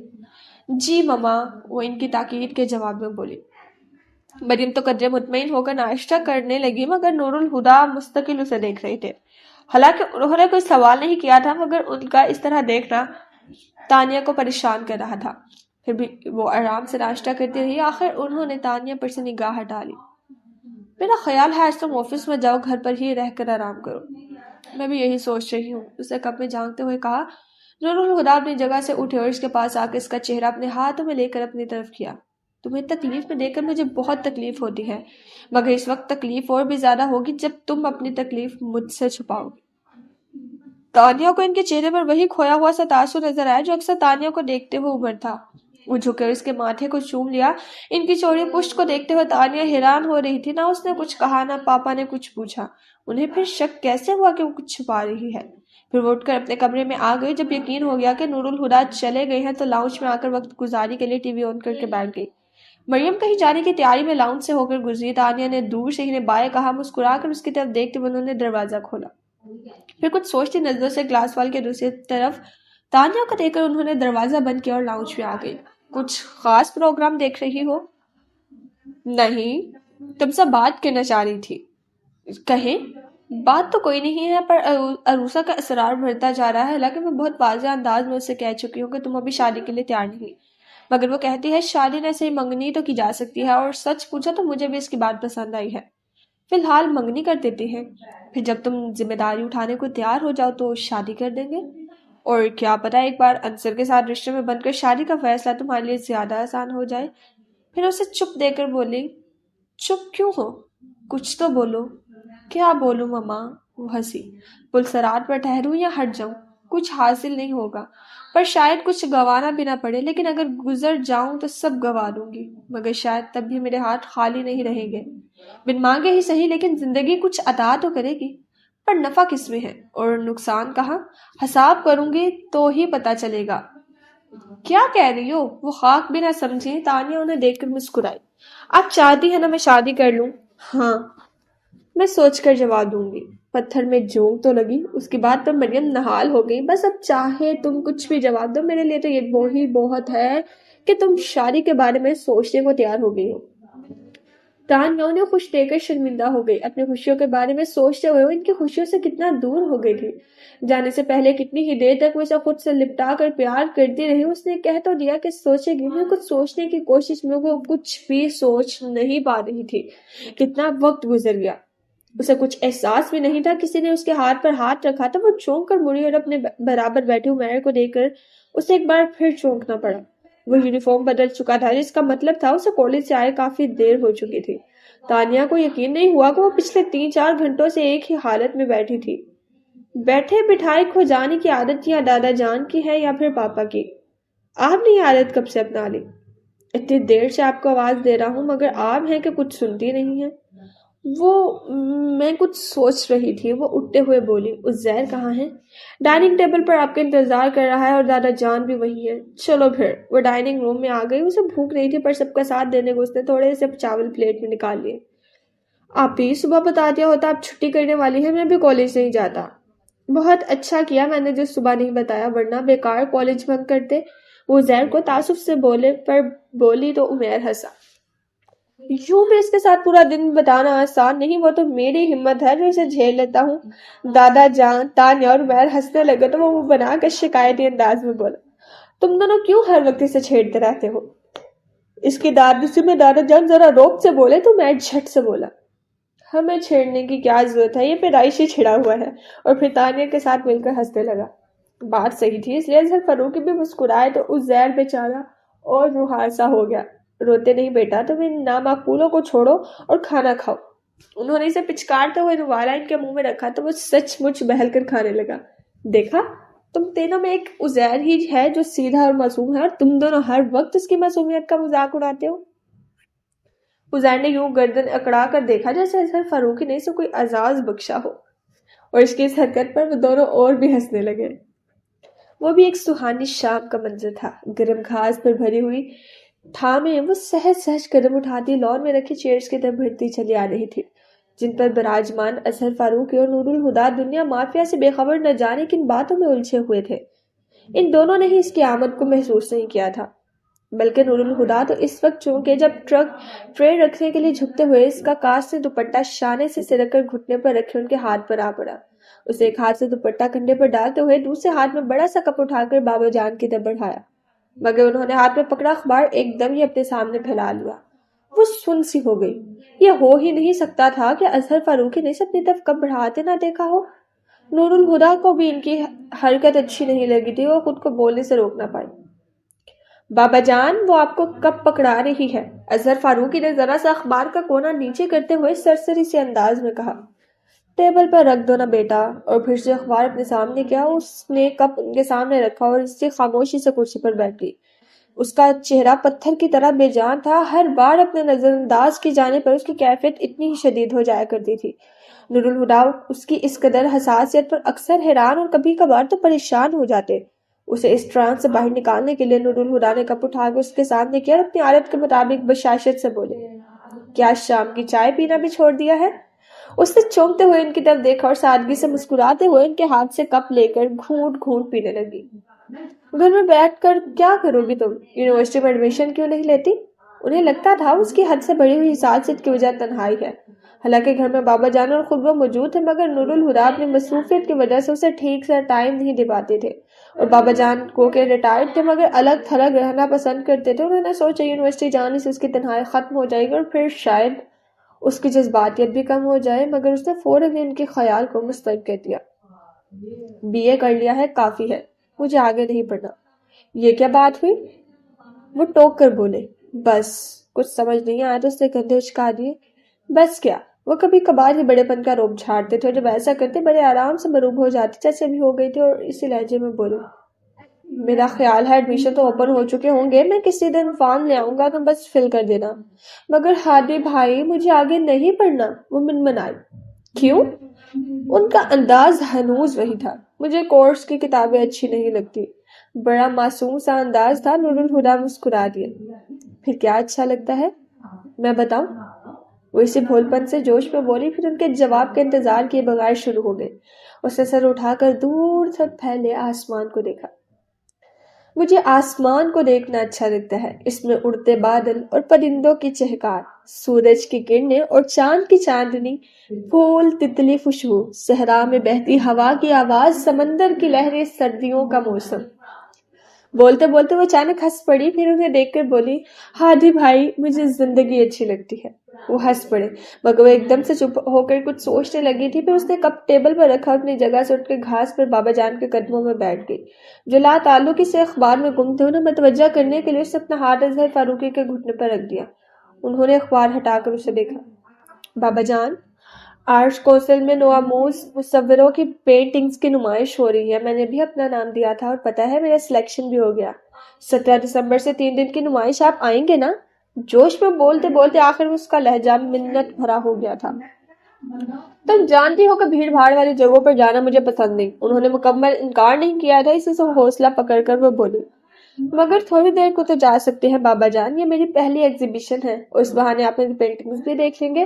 جی مما وہ ان کی تاکید کے جواب میں بولی. مریم تو قدرے مطمئن ہو کر ناشتہ کرنے لگی مگر نور الہدا مستقل اسے دیکھ رہے تھے. حالانکہ انہوں نے کوئی سوال نہیں کیا تھا مگر ان کا اس طرح دیکھنا تانیہ کو پریشان کر رہا تھا. پھر بھی وہ آرام سے ناشتہ کرتی رہی. آخر انہوں نے تانیہ پر سے نگاہ ہٹا لی. میرا خیال ہے آج تم آفس میں جاؤ. گھر پر ہی رہ کر آرام کرو. میں بھی یہی سوچ رہی ہوں اسے کپ میں جھانکتے ہوئے کہا. نور الہدا اپنی جگہ سے اٹھے اور اس کے پاس آ کے اس کا چہرہ اپنے ہاتھوں میں لے کر اپنی طرف کیا. تمہیں تکلیف میں دیکھ کر مجھے بہت تکلیف ہوتی ہے مگر اس وقت تکلیف اور بھی زیادہ ہوگی جب تم اپنی تکلیف مجھ سے چھپاؤ گی. تانیہ کو ان کے چہرے پر وہی کھویا ہوا سا تاثر نظر آیا جو اکثر تانیہ کو دیکھتے ہوئے ابھر تھا. وہ جھک کر اس کے ماتھے کو چوم لیا. ان کی چوڑی پشت کو دیکھتے ہوئے تانیہ حیران ہو رہی تھی. نہ اس نے کچھ کہا نہ پاپا نے کچھ پوچھا. انہیں پھر شک کیسے ہوا کہ وہ کچھ چھپا رہی ہے. پھر وہ اٹھ کر اپنے کمرے میں آ گئی. جب یقین ہو گیا کہ نور الہدا چلے گئے ہیں تو لاؤنج میں آ کر وقت گزاری کے لیے ٹی وی آن کر کے بیٹھ گئی. مریم کہیں جانے کی تیاری میں لاؤنج سے ہو کر گزری. تانیہ نے دور سے انہیں بائے کہا. مسکرا کر اس کی طرف دیکھتے ہوئے انہوں نے دروازہ کھولا. پھر کچھ سوچتی نظروں سے گلاس وال کے دوسری طرف تانیہ کو دیکھ کر انہوں نے دروازہ بند کیا اور لاؤنج میں آ گئی. کچھ خاص پروگرام دیکھ رہی ہو؟ نہیں تم سے بات کرنا چاہ رہی تھی. کہیں بات تو کوئی نہیں ہے پر عروسہ کا اسرار بڑھتا جا رہا ہے. حالانکہ میں بہت واضح انداز میں اسے کہہ چکی ہوں کہ تم ابھی شادی کے لیے تیار نہیں مگر وہ کہتی ہے شادی نے سے ہی منگنی تو کی جا سکتی ہے. اور سچ پوچھا تو مجھے بھی اس کی بات پسند آئی ہے. فی الحال منگنی کر دیتے ہیں پھر جب تم ذمہ داری اٹھانے کو تیار ہو جاؤ تو شادی کر دیں گے. اور کیا پتا ایک بار انصر کے ساتھ رشتے میں بن کر شادی کا فیصلہ تمہارے لیے زیادہ آسان ہو جائے. پھر اسے چپ دے کر بولی. چپ کیوں ہو؟ کچھ تو بولو. کیا بولوں مما؟ وہ ہنسی. پلسرات پر ٹھہروں یا ہٹ جاؤں؟ کچھ حاصل نہیں ہوگا پر شاید کچھ گنوانا بھی نہ پڑے. لیکن اگر گزر جاؤں تو سب گنوا دوں گی مگر شاید تب بھی میرے ہاتھ خالی نہیں رہیں گے. بن مانگے ہی صحیح لیکن زندگی کچھ عطا تو کرے گی. پر نفع کس میں ہے اور نقصان کہاں؟ حساب کروں گی تو ہی پتا چلے گا. کیا کہہ رہی ہو؟ وہ خاک بھی نہ سمجھی. تانیہ انہیں دیکھ کر مسکرائی. آپ چاہتی ہے نا میں شادی کر لوں؟ ہاں میں سوچ کر جواب دوں گی. پتھر میں جونگ تو لگی. اس کی بات پر مریم نہال ہو گئی. بس اب چاہے تم کچھ بھی جواب دو میرے لیے تو یہ وہی بہت ہے کہ تم شادی کے بارے میں سوچنے کو تیار ہو گئی ہو. تانیہ انہیں خوش دے کر شرمندہ ہو گئی. اپنی خوشیوں کے بارے میں سوچتے ہوئے وہ ان کی خوشیوں سے کتنا دور ہو گئی تھی. جانے سے پہلے کتنی ہی دیر تک وہ اسے خود سے لپٹا کر پیار کرتی رہی. اس نے کہہ تو دیا کہ سوچے گی میں کچھ سوچنے کی کوشش میں وہ کچھ بھی سوچ نہیں پا رہی تھی. کتنا وقت گزر گیا. اسے کچھ احساس بھی نہیں تھا. کسی نے اس کے ہاتھ پر ہاتھ رکھا تھا. وہ چونک کر مڑی اور اپنے برابر بیٹھے عمیر کو دیکھ کر اسے ایک بار پھر چونکنا پڑا. وہ یونیفارم بدل چکا تھا جس کا مطلب تھا اسے کالج سے آئے کافی دیر ہو چکی تھی. تانیہ کو یقین نہیں ہوا کہ وہ پچھلے 3-4 گھنٹوں سے ایک ہی حالت میں بیٹھی تھی. بیٹھے بٹھائے کھو جانے کی عادت یا دادا جان کی ہے یا پھر پاپا کی؟ آپ نے یہ عادت کب سے اپنا لی؟ اتنی دیر سے آپ کو آواز دے رہا ہوں مگر آپ ہیں کہ کچھ سنتی نہیں ہیں. وہ میں کچھ سوچ رہی تھی. وہ اٹھتے ہوئے بولی. عزیر کہاں ہے؟ ڈائننگ ٹیبل پر آپ کا انتظار کر رہا ہے اور دادا جان بھی وہی ہے. چلو پھر. وہ ڈائننگ روم میں آ گئی. اسے بھوک نہیں تھی پر سب کا ساتھ دینے کو اس نے تھوڑے سے چاول پلیٹ میں نکال لیے. آپ ہی صبح بتا دیا ہوتا آپ چھٹی کرنے والی ہیں. میں بھی کالج نہیں جاتا. بہت اچھا کیا میں نے جو صبح نہیں بتایا، ورنہ بیکار کالج بنک کرتے۔ وہ زہر کو تعصب سے بولی تو عمیر ہنسا۔ یوں بھی اس کے ساتھ پورا دن بتانا آسان نہیں، وہ تو میری ہمت ہے جو اسے جھیل لیتا ہوں۔ دادا جان، تانیہ اور عمیر ہنسنے لگے تو وہ منہ بنا کر شکایتی انداز میں بولا، تم دونوں کیوں ہر وقت اسے چھیڑتے رہتے ہو؟ اس کی دادی میں دادا جان ذرا روک سے بولے تو میں جھٹ سے بولا، ہمیں چھیڑنے کی کیا ضرورت ہے، یہ پیدائشی چھڑا ہوا ہے، اور پھر تانیہ کے ساتھ مل کر ہنسنے لگا۔ بات صحیح تھی، اس لیے اظہر فاروقی بھی مسکرائے تو اس زہر بیچارہ اور روحار سا ہو گیا۔ روتے نہیں بیٹا، تم ان نامعقولوں کو چھوڑو اور کھانا کھاؤ۔ انہوں نے اسے پچکارتے ہوئے نوالا ان کے منہ میں رکھا تو وہ سچ مچ بہل کر کھانے لگا۔ دیکھا، تم تینوں میں ایک عزیر ہی ہے جو سیدھا اور معصوم ہے، اور تم دونوں ہر وقت اس کی معصومیت کا مذاق اڑاتے ہو۔ عزیر نے یوں گردن اکڑا کر دیکھا جیسے اظہر فاروقی نے اسے کوئی اعزاز بخشا ہو، اور اس کی اس حرکت پر وہ دونوں اور بھی ہنسنے لگے۔ وہ بھی ایک سہانی شام کا منظر تھا۔ گرم گھاس پر بھری ہوئی تھامیں وہ سہج سہج قدم اٹھاتی لان میں رکھی چیئرز کی طرف بڑھتی چلی آ رہی تھی، جن پر براجمان اظہر فاروقی اور نور الہدیٰ دنیا مافیا سے بے خبر نہ جانے کن باتوں میں الجھے ہوئے تھے۔ ان دونوں نے ہی اس کی آمد کو محسوس نہیں کیا تھا، بلکہ نور الہدیٰ تو اس وقت چونکہ جب ٹرے رکھنے کے لیے جھکتے ہوئے اس کا کاس سے دوپٹہ شانے سے سرک کر گھٹنے پر رکھے ان کے ہاتھ پر آ پڑا۔ اسے ایک ہاتھ سے دوپٹہ کندھے پر ڈالتے ہوئے دوسرے ہاتھ میں بڑا سا کپ اٹھا کر بابا جان کی طرف بڑھایا، مگر انہوں نے ہاتھ میں پکڑا اخبار ایک دم ہی اپنے سامنے پھیلا لیا۔ وہ سن سی ہو گئی۔ یہ ہو ہی نہیں سکتا تھا کہ اظہر فاروقی نے اسے اپنی طرف کب بڑھاتے نہ دیکھا ہو۔ نور الہدیٰ کو بھی ان کی حرکت اچھی نہیں لگی تھی، وہ خود کو بولنے سے روک نہ پائی۔ بابا جان، وہ آپ کو کب پکڑا رہی ہے؟ اظہر فاروقی نے ذرا سا اخبار کا کونا نیچے کرتے ہوئے سرسری سے انداز میں کہا۔ ٹیبل پر رکھ دو نا بیٹا، اور پھر سے اخبار اپنے سامنے کیا۔ اس نے کپ ان کے سامنے رکھا اور اس سے خاموشی سے کرسی پر بیٹھ گئی۔ اس کا چہرہ پتھر کی طرح بے جان تھا، ہر بار اپنے نظر انداز کی جانے پر اس کی کیفیت اتنی ہی شدید ہو جایا کرتی تھی۔ نور الہدیٰ اس کی اس قدر حساسیت پر اکثر حیران اور کبھی کبھار تو پریشان ہو جاتے۔ اسے اس ٹرانس سے باہر نکالنے کے لیے نور الہدیٰ نے کپ اٹھا کے اس کے سامنے کیا اور اپنی عادت کے مطابق بشاشت سے بولے، کیا شام کی چائے پینا بھی چھوڑ دیا ہے؟ اس نے چونکتے ہوئے ان کی طرف دیکھا اور سادگی سے مسکراتے ہوئے ان کے ہاتھ سے کپ لے کر گھونٹ گھونٹ پینے لگی۔ گھر میں بیٹھ کر کیا کرو گی تم؟ یونیورسٹی میں ایڈمیشن کیوں نہیں لیتی؟ انہیں لگتا تھا اس کی حد سے بڑی ہوئی حساسیت کی وجہ تنہائی ہے۔ حالانکہ گھر میں بابا جان اور خود وہ موجود تھے، مگر نور الہدیٰ اپنی مصروفیت کی وجہ سے اسے ٹھیک سے ٹائم نہیں دے پاتے تھے، اور بابا جان کو کہ ریٹائرڈ تھے مگر الگ تھلگ رہنا پسند کرتے تھے، انہوں نے سوچا یونیورسٹی جانے سے اس کی تنہائی ختم ہو جائے گی اور پھر شاید اس کی جذباتیت بھی کم ہو جائے، مگر اس نے فوراً ان کے خیال کو مسترد کر دیا۔ BA کر لیا ہے، کافی ہے، مجھے آگے نہیں پڑھنا۔ یہ کیا بات ہوئی؟ وہ ٹوک کر بولے۔ بس کچھ سمجھ نہیں آیا تو اس نے کندھے اچکا دیے۔ بس کیا؟ وہ کبھی کبھار ہی بڑے پن کا روپ جھاڑتے تھے، اور جب ایسا کرتے بڑے آرام سے مروب ہو جاتے، جیسے بھی ہو گئی تھی، اور اسی لہجے میں بولے، میرا خیال ہے ایڈمیشن تو اوپن ہو چکے ہوں گے، میں کسی دن فارم لے آؤں گا، تم بس فل کر دینا۔ مگر ہادی بھائی، مجھے آگے نہیں پڑھنا، وہ منمنائی۔ کیوں؟ ان کا انداز ہنوز وہی تھا، مجھے کورس کی کتابیں اچھی نہیں لگتی۔ بڑا معصوم سا انداز تھا۔ نور الہدیٰ مسکرا دیے۔ پھر کیا اچھا لگتا ہے؟ میں بتاؤں؟ وہ اسی بھول پن سے جوش میں بولی، پھر ان کے جواب کا انتظار کیے بغیر شروع ہو گئے۔ اس نے سر اٹھا کر دور تک پھیلے آسمان کو دیکھا۔ مجھے آسمان کو دیکھنا اچھا لگتا ہے، اس میں اڑتے بادل اور پرندوں کی چہکار، سورج کی کرنیں اور چاند کی چاندنی، پھول، تتلی خوشبو، صحرا میں بہتی ہوا کی آواز، سمندر کی لہریں، سردیوں کا موسم۔ بولتے بولتے وہ اچانک ہنس پڑی، پھر انہیں دیکھ کر بولی، ہادی بھائی، مجھے زندگی اچھی لگتی ہے۔ وہ ہنس پڑے، مگر وہ ایک دم سے چپ ہو کر کچھ سوچنے لگی تھی، پھر اس نے کپ ٹیبل پر رکھا، اپنی جگہ سے اٹھ کے گھاس پر بابا جان کے قدموں میں بیٹھ گئی، جو لا تعلقی سے اخبار میں گم تھے۔ انہیں متوجہ کرنے کے لیے اس نے اپنا ہاتھ اظہر فاروقی کے گھٹنے پر رکھ دیا۔ انہوں نے اخبار ہٹا کر اسے دیکھا۔ بابا جان، آرٹس کونسل میں نوآموز مصوروں کی پینٹنگز کی نمائش ہو رہی ہے، میں نے بھی اپنا نام دیا تھا، اور پتہ ہے میرا سلیکشن بھی ہو گیا۔ 17 دسمبر سے 3 دن کی نمائش، آپ آئیں گے نا؟ جوش میں بولتے بولتے آخر میں اس کا لہجہ منت بھرا ہو گیا تھا۔ تم جانتی ہو کہ بھیڑ بھاڑ والی جگہوں پر جانا مجھے پسند نہیں۔ انہوں نے مکمل انکار نہیں کیا تھا، اسی سے حوصلہ پکڑ کر وہ بولی، مگر تھوڑی دیر کو تو جا سکتے ہیں بابا جان، یہ میری پہلی ایگزیبیشن ہے، اس بہانے آپ میری پینٹنگز بھی دیکھ لیں گے۔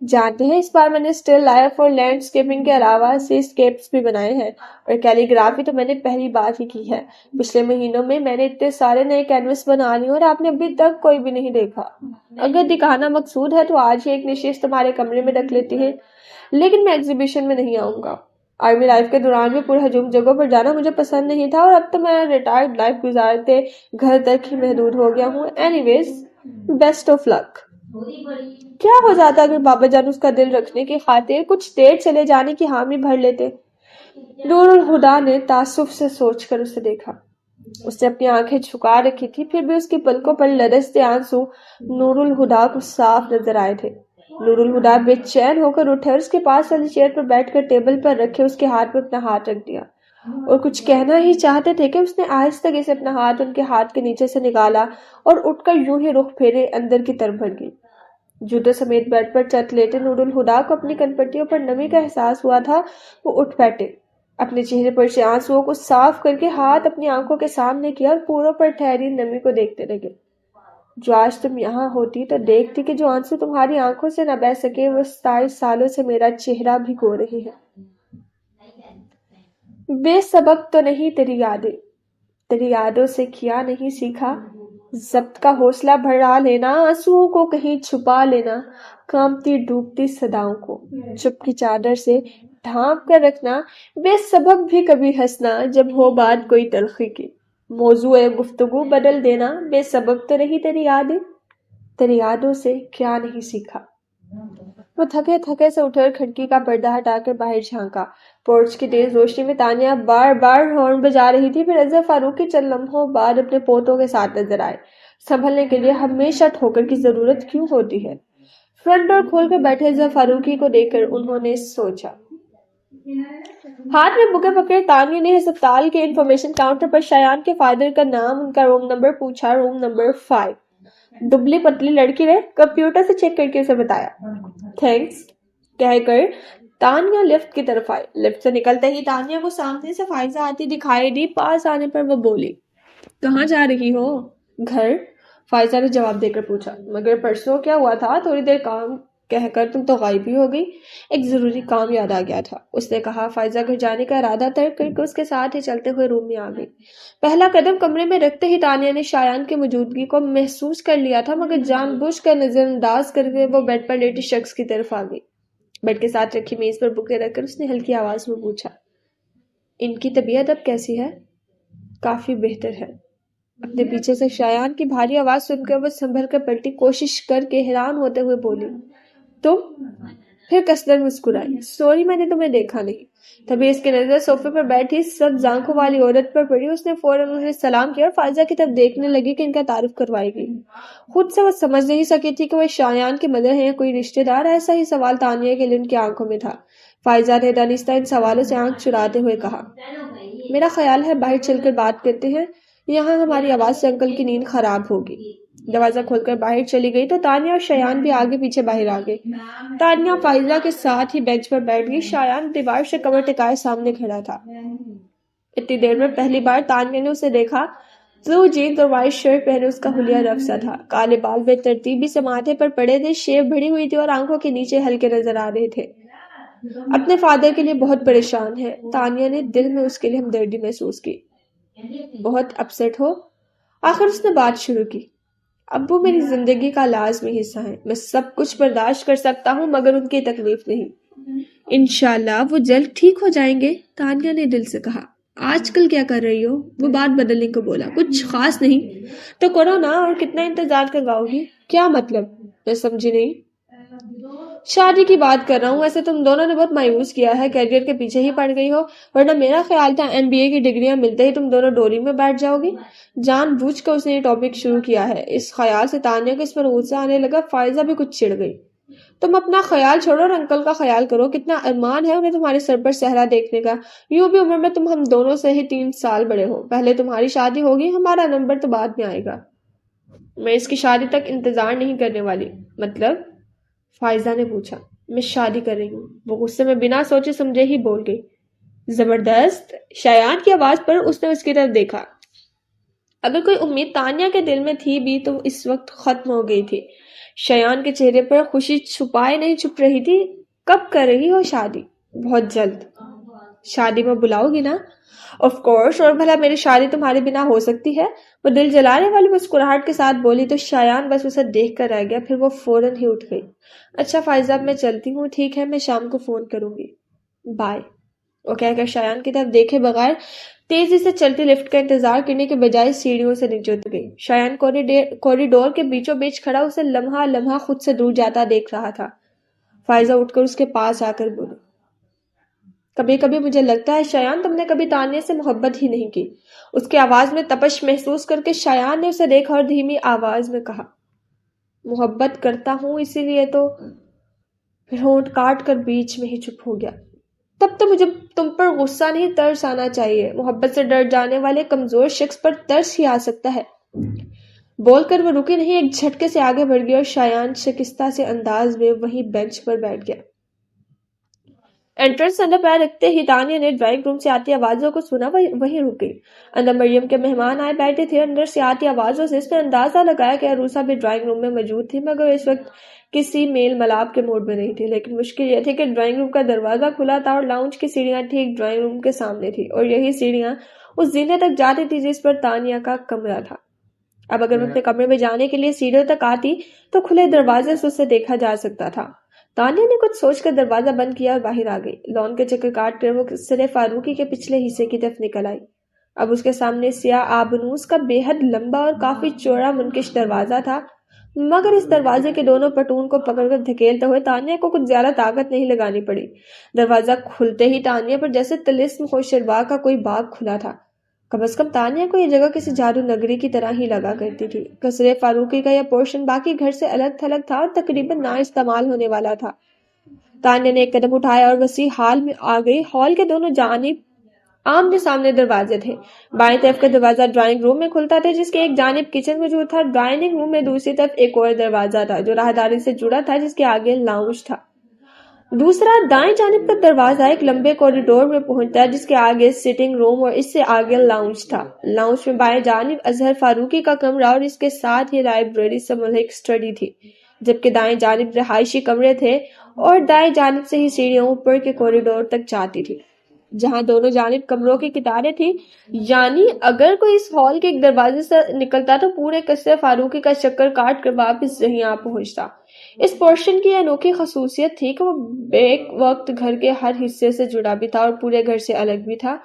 جانتے ہیں اس بار میں نے اسٹل لائف اور لینڈ اسکیپنگ کے علاوہ سی اسکیپس بھی بنائے ہیں، اور کیلی گرافی تو میں نے پہلی بار ہی کی ہے۔ پچھلے مہینوں میں میں نے اتنے سارے نئے کینوس بنا لی اور آپ نے ابھی تک کوئی بھی نہیں دیکھا۔ اگر دکھانا مقصود ہے تو آج ہی ایک نشست تمہارے کمرے میں رکھ لیتی ہے، لیکن میں ایگزیبیشن میں نہیں آؤں گا۔ آرمی لائف کے دوران بھی پرہجوم جگہوں پر جانا مجھے پسند نہیں تھا، اور اب تو میں ریٹائرڈ لائف گزارتے گھر تک ہی محدود ہو گیا ہوں۔ اینی ویز، بیسٹ آف لک۔ کیا ہو جاتا اگر بابا جان اس کا دل رکھنے کی خاطر کچھ دیر چلے جانے کی حامی بھر لیتے؟ نور الہدا نے تعصب سے سوچ کر اسے دیکھا۔ اس نے اپنی آنکھیں جھکا رکھی تھی، پھر بھی اس کی پلکوں پر لرزتے آنسو نور الہدا کو صاف نظر آئے تھے۔ نور الہدا بے چین ہو کر اٹھے اور اس کے پاس والی چیئر پر بیٹھ کر ٹیبل پر رکھے اس کے ہاتھ پہ اپنا ہاتھ رکھ دیا، اور کچھ کہنا ہی چاہتے تھے کہ اس نے آہستگی سے اپنا ہاتھ ان کے ہاتھ کے نیچے سے نکالا اور اٹھ کر یوں ہی رخ پھیرے اندر کی طرف بڑھ گئی۔ جوتوں سمیت بیڈ پر چت لیٹے نور الہدا کو اپنی کنپٹیوں پر نمی کا احساس ہوا تھا۔ وہ اٹھ بیٹھے، اپنے چہرے پر سے آنسوؤں کو صاف کر کے ہاتھ اپنی آنکھوں کے سامنے کیا اور پوروں پر ٹھہری نمی کو دیکھتے رہے۔ جو آج تم یہاں ہوتی تو دیکھتی کہ جو آنسو تمہاری آنکھوں سے نہ بہہ سکے وہ 27 سالوں سے میرا چہرہ بھگو رہے ہیں۔ بے سبب تو نہیں تیری یادیں، تیری یادوں سے کیا نہیں سیکھا، ضبط کا حوصلہ بڑھا لینا، آنسوؤں کو کہیں چھپا لینا، کانپتی ڈوبتی صداؤں کو چپ کی چادر سے ڈھانپ کر رکھنا، بے سبب بھی کبھی ہنسنا جب ہو بات کوئی تلخی کی، موضوع گفتگو بدل دینا، بے سبب تو نہیں تیری یادیں، تیری یادوں سے کیا نہیں سیکھا۔ وہ تھکے تھکے سے اٹھ کر کھڑکی کا پردہ ہٹا کر باہر جھانکا۔ پورچ کی تیز روشنی میں تانیہ بار بار ہارن بجا رہی تھی، پھر اظہر فاروقی چند لمحوں بعد اپنے پوتوں کے ساتھ نظر آئے۔ سنبھلنے کے لیے ہمیشہ ٹھوکر کی ضرورت کیوں ہوتی ہے؟ فرنٹ ڈور کھول کر بیٹھے اظہر فاروقی کو دیکھ کر انہوں نے سوچا۔ ہاتھ میں بکے پکڑے تانیہ نے ہسپتال کے انفارمیشن کاؤنٹر پر شایان کے فادر کا نام، ان کا روم نمبر پوچھا، روم نمبر 5۔ دبلی پتلی لڑکی نے کمپیوٹر سے چیک کر کے اسے بتایا۔ تھینکس کہہ کر تانیہ لفٹ کی طرف آئی۔ لفٹ سے نکلتے ہی تانیہ کو سامنے سے فائزہ آتی دکھائی دی۔ پاس آنے پر وہ بولی، کہاں جا رہی ہو؟ گھر، فائزہ نے جواب دے کر پوچھا۔ مگر پرسوں کیا ہوا تھا؟ تھوڑی دیر کام کہہ کر تم تو غائب ہی ہو گئی۔ ایک ضروری کام یاد آ گیا تھا، اس نے کہا۔ فائزہ گھر جانے کا ارادہ ترک کر کے اس کے ساتھ ہی چلتے ہوئے روم میں آ گئی۔ پہلا قدم کمرے میں رکھتے ہی تانیہ نے شایان کی موجودگی کو محسوس کر لیا تھا، مگر جان بوجھ کر نظر انداز کر کے وہ بیڈ پر لیٹے شخص کی طرف آ گئی۔ بیڈ کے ساتھ رکھی میز پر بکے رکھ کر اس نے ہلکی آواز میں پوچھا، ان کی طبیعت اب کیسی ہے؟ کافی بہتر ہے۔ اپنے پیچھے سے شایان کی بھاری آواز سن کر وہ سنبھل کر پلٹی، کوشش کر کے حیران ہوتے ہوئے بولی، تم؟ پھر کسدر مسکرائی، سوری میں نے تمہیں دیکھا نہیں۔ تبھی اس کی نظر صوفے پر بیٹھی سبز آنکھوں والی عورت پر پڑی۔ اس نے فوراً انہیں سلام کیا اور فائزہ کی طرف دیکھنے لگی کہ ان کا تعارف کروائے گی۔ خود سے وہ سمجھ نہیں سکی تھی کہ وہ شایان کی مدر ہیں یا کوئی رشتہ دار۔ ایسا ہی سوال تانیہ کے لیے ان کی آنکھوں میں تھا۔ فائزہ نے دانستہ ان سوالوں سے آنکھ چراتے ہوئے کہا، میرا خیال ہے باہر چل کر بات کرتے ہیں، یہاں ہماری آواز سے انکل کی نیند خراب ہوگی۔ دروازہ کھول کر باہر چلی گئی تو تانیہ اور شایان بھی آگے پیچھے باہر آ گئے۔ تانیہ فائزہ کے ساتھ ہی بینچ پر بیٹھ گئی۔ شایان دیوار سے کمر ٹکائے سامنے کھڑا تھا۔ اتنی دیر میں پہلی بار تانیہ نے اسے دیکھا۔ بلو جینز اور وائٹ شرٹ پہنے اس کا حلیہ رفسا تھا۔ کالے بال بے ترتیبی سے ماتھے پر پڑے تھے، شیو بڑھی ہوئی تھی اور آنکھوں کے نیچے ہلکے نظر آ رہے تھے۔ اپنے فادر کے لیے بہت پریشان ہے، تانیہ نے دل میں اس کے لیے ہمدردی محسوس کی۔ بہت اپسٹ ہو؟ آخر اس نے بات شروع کی۔ ابو میری زندگی کا لازمی حصہ ہیں، میں سب کچھ برداشت کر سکتا ہوں مگر ان کی تکلیف نہیں۔ انشاءاللہ وہ جلد ٹھیک ہو جائیں گے، تانیہ نے دل سے کہا۔ آج کل کیا کر رہی ہو؟ وہ بات بدلنے کو بولا۔ کچھ خاص نہیں۔ تو کرو نا، اور کتنا انتظار کرواؤ گی؟ کیا مطلب؟ میں سمجھی نہیں۔ شادی کی بات کر رہا ہوں۔ ایسے تم دونوں نے بہت مایوس کیا ہے، کیریئر کے پیچھے ہی پڑ گئی ہو، ورنہ میرا خیال تھا MBA کی ڈگریاں ملتے ہی تم دونوں ڈوری میں بیٹھ جاؤ گی۔ جان بوجھ کر اس نے یہ ٹاپک شروع کیا ہے۔ اس خیال سے تانیہ کو اس پر غصہ آنے لگا۔ فائزہ بھی کچھ چڑ گئی۔ تم اپنا خیال چھوڑو اور انکل کا خیال کرو، کتنا ارمان ہے انہیں تمہارے سر پر صحرا دیکھنے کا۔ یوں بھی عمر میں تم ہم دونوں سے ہی 3 سال بڑے ہو۔ پہلے تمہاری شادی ہوگی، ہمارا نمبر تو بعد میں آئے گا۔ میں اس کی شادی تک انتظار نہیں کرنے والی۔ مطلب؟ فائزہ نے پوچھا۔ میں شادی کر رہی ہوں، وہ غصے میں بنا سوچے سمجھے ہی بول گئی۔ زبردست! شایان کی آواز پر اس نے اس کی طرف دیکھا۔ اگر کوئی امید تانیہ کے دل میں تھی بھی تو اس وقت ختم ہو گئی تھی۔ شایان کے چہرے پر خوشی چھپائے نہیں چھپ رہی تھی۔ کب کر رہی ہو شادی؟ بہت جلد۔ شادی میں بلاؤ گی نا؟ آف کورس، اور بھلا میری شادی تمہارے بنا ہو سکتی ہے؟ وہ دل جلانے والی مسکراہٹ کے ساتھ بولی تو شایان بس اسے دیکھ کر رہ گیا، پھر وہ فوراً ہی اٹھ گئی۔ اچھا فائزہ، اب میں چلتی ہوں، ٹھیک ہے، میں شام کو فون کروں گی، بائے۔ وہ کہہ کر شایان کی طرف دیکھے بغیر تیزی سے چلتی لفٹ کا انتظار کرنے کے بجائے سیڑھیوں سے نیچے اتر گئی۔ شایان کوریڈور کے بیچوں بیچ کھڑا اسے لمحہ لمحہ خود سے دور جاتا دیکھ رہا تھا۔ فائزہ اٹھ کر اس کے پاس آ کر بولی، کبھی کبھی مجھے لگتا ہے شایان تم نے کبھی تانیہ سے محبت ہی نہیں کی۔ اس کی آواز میں تپش محسوس کر کے شایان نے اسے دیکھا اور دھیمی آواز میں کہا، محبت کرتا ہوں اسی لیے تو۔ پھر ہونٹ کاٹ کر بیچ میں ہی چپ ہو گیا۔ تب تو مجھے تم پر غصہ نہیں ترس آنا چاہیے۔ محبت سے ڈر جانے والے کمزور شخص پر ترس ہی آ سکتا ہے۔ بول کر وہ رکی نہیں، ایک جھٹکے سے آگے بڑھ گئی اور شایان شکستہ سے انداز میں وہی بینچ پر بیٹھ گیا۔ انٹرنس اندر پیر رکھتے ہی تانیہ نے ڈرائنگ روم سے آتی آوازوں کو سنا، وہیں رک گئی۔ اندر مریم کے مہمان آئے بیٹھے تھے۔ اندر سے آتی آوازوں سے اس نے اندازہ لگایا کہ عروسہ بھی ڈرائنگ روم میں موجود تھی، مگر اس وقت کسی میل ملاپ کے موڈ میں نہیں تھی۔ لیکن مشکل یہ تھی کہ ڈرائنگ روم کا دروازہ کھلا تھا اور لاؤنج کی سیڑھیاں ٹھیک ڈرائنگ روم کے سامنے تھی، اور یہی سیڑھیاں اس زینے تک جاتی تھی جس پر تانیہ کا کمرہ تھا۔ اب اگر وہ اپنے کمرے میں جانے کے لیے سیڑھیوں تک آتی تو کھلے دروازے سے اسے دیکھا جا سکتا تھا۔ تانیہ نے کچھ سوچ کر دروازہ بند کیا اور باہر آ گئی۔ لان کے چکر کاٹ کر وہ سرے فاروقی کے پچھلے حصے کی طرف نکل آئی۔ اب اس کے سامنے سیاہ آبنوس کا بے حد لمبا اور کافی چوڑا منکش دروازہ تھا، مگر اس دروازے کے دونوں پٹون کو پکڑ کر دھکیلتے ہوئے تانیہ کو کچھ زیادہ طاقت نہیں لگانی پڑی۔ دروازہ کھلتے ہی تانیہ پر جیسے طلسم خوشربا کا کوئی باغ کھلا تھا۔ کم از کم تانیہ کو یہ جگہ کسی جادو نگری کی طرح ہی لگا کرتی تھی۔ قصر فاروقی کا یہ پورشن باقی گھر سے الگ تھلگ تھا اور تقریباً نا استعمال ہونے والا تھا۔ تانیہ نے ایک قدم اٹھایا اور وسیع ہال میں آ گئی۔ ہال کے دونوں جانب آمنے سامنے دروازے تھے۔ بائیں طرف کا دروازہ ڈرائنگ روم میں کھلتا تھا، جس کے ایک جانب کچن موجود تھا۔ ڈرائنگ روم میں دوسری طرف ایک اور دروازہ تھا جو راہداری سے جڑا تھا، جس کے آگے لاؤنج تھا۔ دوسرا دائیں جانب کا دروازہ ایک لمبے کوریڈور میں پہنچتا، جس کے آگے سٹنگ روم اور اس سے آگے لاؤنج تھا۔ لاؤنج میں بائیں جانب اظہر فاروقی کا کمرہ اور اس کے ساتھ ہی لائبریری سے ملحق اسٹڈی تھی، جبکہ دائیں جانب رہائشی کمرے تھے اور دائیں جانب سے ہی سیڑھیاں اوپر کے کوریڈور تک جاتی تھی، جہاں دونوں جانب کمروں کی قطاریں تھیں۔ یعنی اگر کوئی اس ہال کے ایک دروازے سے نکلتا تو پورے قصر فاروقی کا چکر کاٹ کر واپس یہاں پہنچتا۔ اس پورشن کی انوکھی خصوصیت تھی کہ وہ بیک وقت گھر کے ہر حصے سے جڑا بھی تھا اور پورے گھر سے الگ بھی تھا۔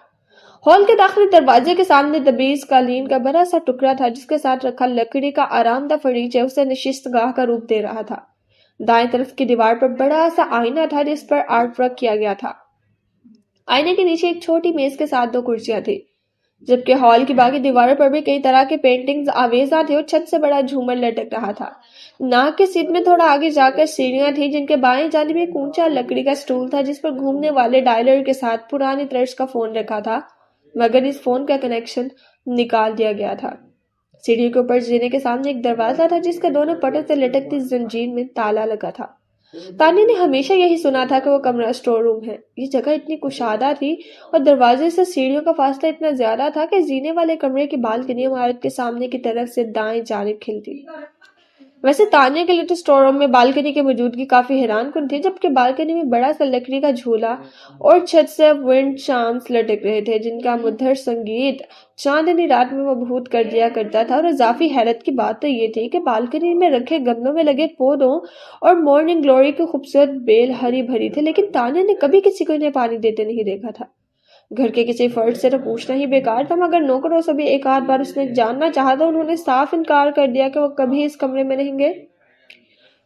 ہال کے داخلی دروازے کے سامنے دبیز قالین کا بڑا سا ٹکڑا تھا، جس کے ساتھ رکھا لکڑی کا آرام دہ فرنیچر اسے نشست گاہ کا روپ دے رہا تھا۔ دائیں طرف کی دیوار پر بڑا سا آئینہ تھا جس پر آرٹ ورک کیا گیا تھا۔ آئینے کے نیچے ایک چھوٹی میز کے ساتھ دو کرسیاں تھیں، جبکہ ہال کی باقی دیواروں پر بھی کئی طرح کے پینٹنگز آویزاں تھے اور چھت سے بڑا جھومر لٹک رہا تھا۔ ناک کے سیدھ میں تھوڑا آگے جا کر سیڑھیاں تھیں، جن کے بائیں جانب ایک اونچا لکڑی کا سٹول تھا جس پر گھومنے والے ڈائلر کے ساتھ پرانی طرز کا فون رکھا تھا، مگر اس فون کا کنیکشن نکال دیا گیا تھا۔ سیڑھی کے اوپر جینے کے سامنے ایک دروازہ تھا جس کے دونوں پٹوں سے لٹکتی زنجیر میں تالا لگا تھا۔ تانیہ نے ہمیشہ یہی سنا تھا کہ وہ کمرہ اسٹور روم ہے۔ یہ جگہ اتنی کشادہ تھی اور دروازے سے سیڑھیوں کا فاصلہ اتنا زیادہ تھا کہ زینے والے کمرے کی بالکنی عمارت کے سامنے کی طرف سے دائیں جانب کھلتی۔ ویسے تانیہ کے لیے تو اسٹور روم میں بالکنی کی موجودگی کافی حیران کن تھی، جبکہ بالکنی میں بڑا سا لکڑی کا جھولا اور چھت سے ونڈ چارمز لٹک رہے تھے جن کا مدھر سنگیت چاندنی رات میں مبہوت کر دیا کرتا تھا۔ اور اضافی حیرت کی بات تو یہ تھی کہ بالکنی میں رکھے گملوں میں لگے پودوں اور مارننگ گلوری کی خوبصورت بیل ہری بھری تھی، لیکن تانیہ نے کبھی کسی کو انہیں پانی دیتے نہیں دیکھا تھا۔ گھر کے کسی فرد سے تو پوچھنا ہی بیکار تھا، مگر نوکروں سے بھی ایک آدھ بار اس نے جاننا چاہا تو انہوں نے صاف انکار کر دیا کہ وہ کبھی اس کمرے میں نہیں گئے۔